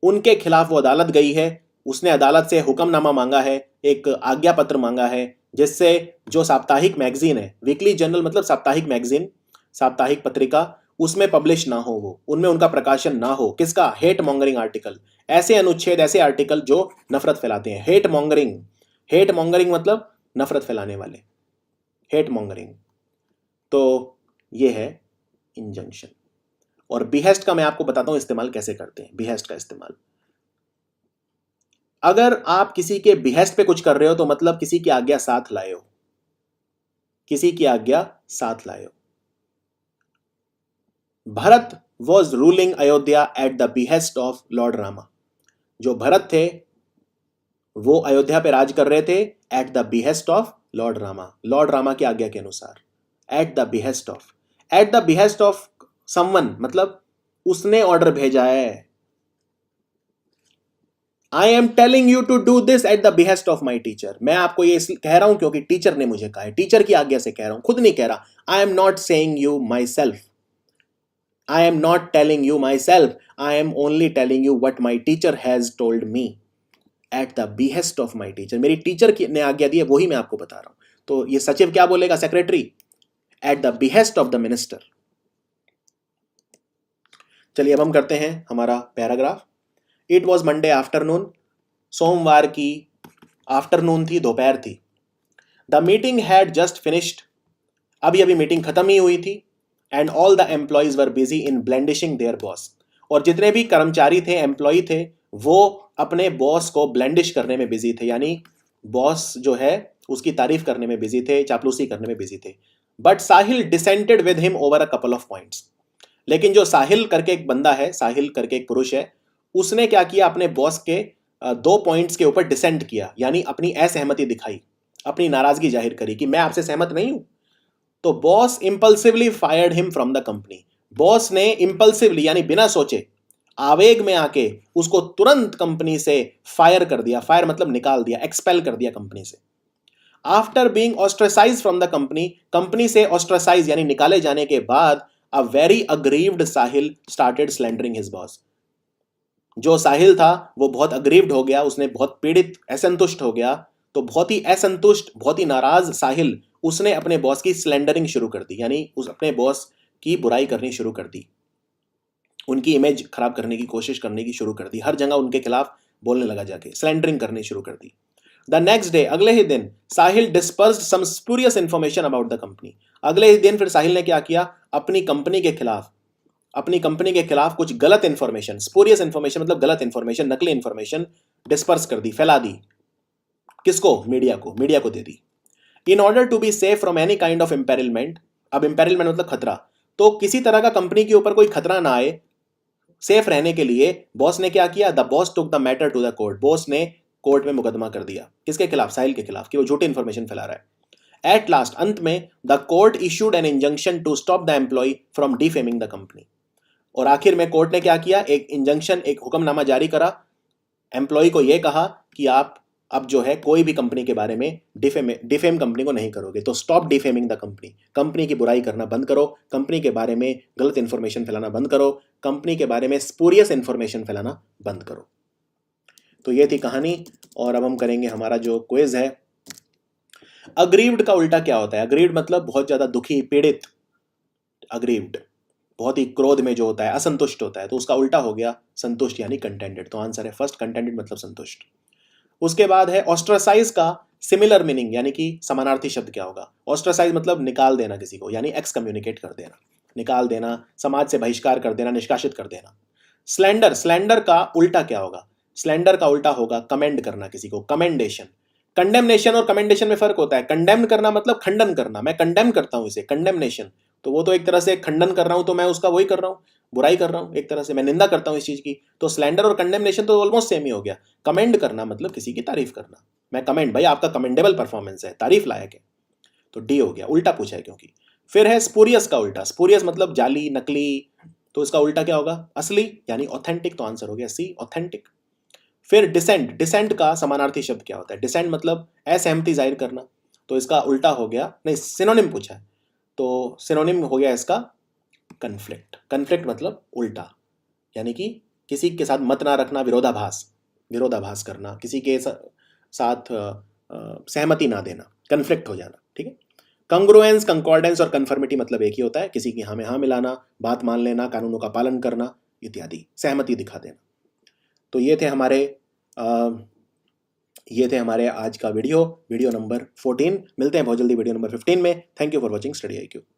उनके खिलाफ वो अदालत गई है, उसने अदालत से हुक्मनामा मांगा है, एक आज्ञा पत्र मांगा है, जिससे जो साप्ताहिक मैगजीन है, वीकली जर्नल मतलब साप्ताहिक मैगजीन, साप्ताहिक पत्रिका, उसमें पब्लिश ना हो, वो उनमें उनका प्रकाशन ना हो। किसका? हेट मॉन्गरिंग आर्टिकल, ऐसे अनुच्छेद, ऐसे आर्टिकल जो नफरत फैलाते हैं। हेट मॉन्गरिंग मतलब नफरत फैलाने वाले, हेट मॉन्गरिंग। तो ये है इंजंक्शन। और बिहेस्ट का मैं आपको बताता हूं इस्तेमाल कैसे करते हैं। बिहेस्ट का इस्तेमाल, अगर आप किसी के बिहेस्ट पे कुछ कर रहे हो तो मतलब किसी की आज्ञा साथ लाए हो, किसी की आज्ञा साथ लाए हो। Bharat was ruling Ayodhya eight the behest of lord Rama. जो भरत थे वो अयोध्या पे राज कर रहे थे at the behest of lord Rama, lord Rama की आज्ञा के अनुसार। At the behest of, at the behest of someone मतलब उसने ऑर्डर भेजा है। I am telling you to do this at the behest of my teacher. मैं आपको ये कह रहा हूं क्योंकि टीचर ने मुझे कहा है, टीचर की आज्ञा से कह रहा हूं, खुद नहीं कह रहा। I am not saying you my self, I am not telling you my self, I am only telling you what my teacher has told me at the behest of my teacher. मेरी teacher ने आज्ञा दी है, वही मैं आपको बता रहा हूं। तो ये सचिव क्या बोलेगा? Secretary, at the behest of the minister. चलिए अब हम करते हैं हमारा paragraph. It was Monday afternoon, सोमवार की आफ्टरनून थी, दोपहर थी। The meeting had just finished, अभी अभी मीटिंग खत्म ही हुई थी। And all the employees were busy in blandishing their boss, और जितने भी कर्मचारी थे, एम्प्लॉय थे, वो अपने बॉस को ब्लेंडिश करने में बिजी थे, यानी बॉस जो है उसकी तारीफ करने में बिजी थे, चापलूसी करने में बिजी थे। But Sahil dissented with him over a couple of points, लेकिन जो साहिल करके एक बंदा है, साहिल करके एक पुरुष है, उसने क्या किया, अपने बॉस के 2 पॉइंट्स के ऊपर डिसेंट किया, यानी अपनी असहमति दिखाई, अपनी नाराजगी जाहिर करी कि मैं आपसे सहमत नहीं हूं। तो boss impulsively fired him from the company. Boss ने इंपल्सिवली यानी बिना सोचे, आवेग में आके उसको तुरंत कंपनी से फायर कर दिया। फायर मतलब निकाल दिया, एक्सपेल कर दिया कंपनी से। After being ostracise from the company, company से ऑस्ट्रेसाइज यानी निकाले जाने के बाद, a very aggrieved Sahil started slandering his boss. जो साहिल था वो बहुत अग्रीव्ड हो गया, उसने बहुत पीड़ित, असंतुष्ट हो गया। तो बहुत ही असंतुष्ट, बहुत ही नाराज साहिल, उसने अपने बॉस की स्लैंडरिंग शुरू कर दी, यानी उस अपने बॉस की बुराई करनी शुरू कर दी, उनकी इमेज खराब करने की कोशिश करने की शुरू कर दी, हर जगह उनके खिलाफ बोलने लगा, जाके स्लैंडरिंग करनी शुरू कर दी। द नेक्स्ट डे, अगले ही दिन, Sahil dispersed some spurious information about the company. अगले ही दिन फिर साहिल ने क्या किया, अपनी कंपनी के खिलाफ कुछ गलत इंफॉर्मेशन, स्पूरियस इंफॉर्मेशन मतलब गलत इंफॉर्मेशन, नकली इंफॉर्मेशन डिस्पर्स कर दी, फैला दी। किसको? मीडिया को दे दी। In order to be safe from any kind of imperilment, अब इम्पेरिलमेंट मतलब खतरा, तो किसी तरह का कंपनी के ऊपर कोई खतरा ना आए, सेफ रहने के लिए बॉस ने क्या किया, the boss took the matter to the court. Boss ने कोर्ट में मुकदमा कर दिया, किसके खिलाफ? साहिल के खिलाफ, कि वो झूठी इंफॉर्मेशन फैला रहा है। एट लास्ट, अंत में, the court issued an injunction to stop the employee from defaming the company, और आखिर में कोर्ट ने क्या किया, एक इंजंक्शन, एक हुक्मनामा जारी करा, एम्प्लॉय को यह कहा कि आप अब जो है कोई भी कंपनी के बारे में डिफेम कंपनी को नहीं करोगे, तो stop defaming the company, company की बुराई करना बंद करो, कंपनी के बारे में गलत इंफॉर्मेशन फैलाना बंद करो, कंपनी के बारे में स्पूरियस इंफॉर्मेशन फैलाना बंद करो। तो ये थी कहानी, और अब हम करेंगे हमारा जो क्विज है। अग्रीव्ड का उल्टा क्या होता है? अग्रीव्ड मतलब बहुत ज्यादा दुखी, पीड़ित। अग्रीव्ड बहुत ही क्रोध में जो होता है, असंतुष्ट होता है, तो उसका उल्टा हो गया संतुष्ट, यानी कंटेंटेड। तो आंसर है फर्स्ट, कंटेंटेड मतलब संतुष्ट। उसके बाद है ऑस्ट्रासाइज का सिमिलर मीनिंग, यानी कि समानार्थी शब्द क्या होगा? ऑस्ट्रासाइज मतलब निकाल देना किसी को, यानी एक्सकम्युनिकेट कर देना। निकाल देना, समाज से बहिष्कार कर देना, निष्कासित कर देना। स्लैंडर, स्लैंडर का उल्टा क्या होगा? स्लैंडर का उल्टा होगा कमेंड करना किसी को, कमेंडेशन। कंडेमनेशन और कमेंडेशन में फर्क होता है। कंडेम करना मतलब खंडन करना, मैं कंडेम करता हूं इसे, कंडेमनेशन तो वो तो एक तरह से खंडन कर रहा हूं, तो मैं उसका वही कर रहा हूं, बुराई कर रहा हूं, एक तरह से मैं निंदा करता हूं इस चीज की। तो स्लैंडर और कंडेमनेशन तो ऑलमोस्ट सेम ही हो गया। कमेंड करना मतलब किसी की तारीफ करना, मैं कमेंड, भाई आपका कमेंडेबल परफॉर्मेंस है, तारीफ लायक है, तो डी हो गया, उल्टा पूछा है क्योंकि। फिर है स्पूरियस का उल्टा, स्पूरियस मतलब जाली, नकली, तो इसका उल्टा क्या होगा? असली, यानी ऑथेंटिक, तो आंसर हो गया सी, ऑथेंटिक। फिर डिसेंट, डिसेंट का समानार्थी शब्द क्या होता है? डिसेंट मतलब असहमति जाहिर करना, तो इसका उल्टा हो गया, नहीं सिनोनिम पूछा है, तो सिनोनिम हो गया इसका कन्फ्लिक्ट। कन्फ्लिक्ट मतलब उल्टा, यानी कि किसी के साथ मत ना रखना, विरोधाभास, विरोधाभास करना, किसी के साथ सहमति ना देना, कन्फ्लिक्ट हो जाना, ठीक है। कंग्रुएंस, कंकॉर्डेंस और कन्फर्मिटी मतलब एक ही होता है, किसी की हाँ में हाँ मिलाना, बात मान लेना, कानूनों का पालन करना इत्यादि, सहमति दिखा देना। तो ये थे हमारे आज का वीडियो नंबर 14। मिलते हैं बहुत जल्दी वीडियो नंबर 15 में। Thank you for watching study IQ।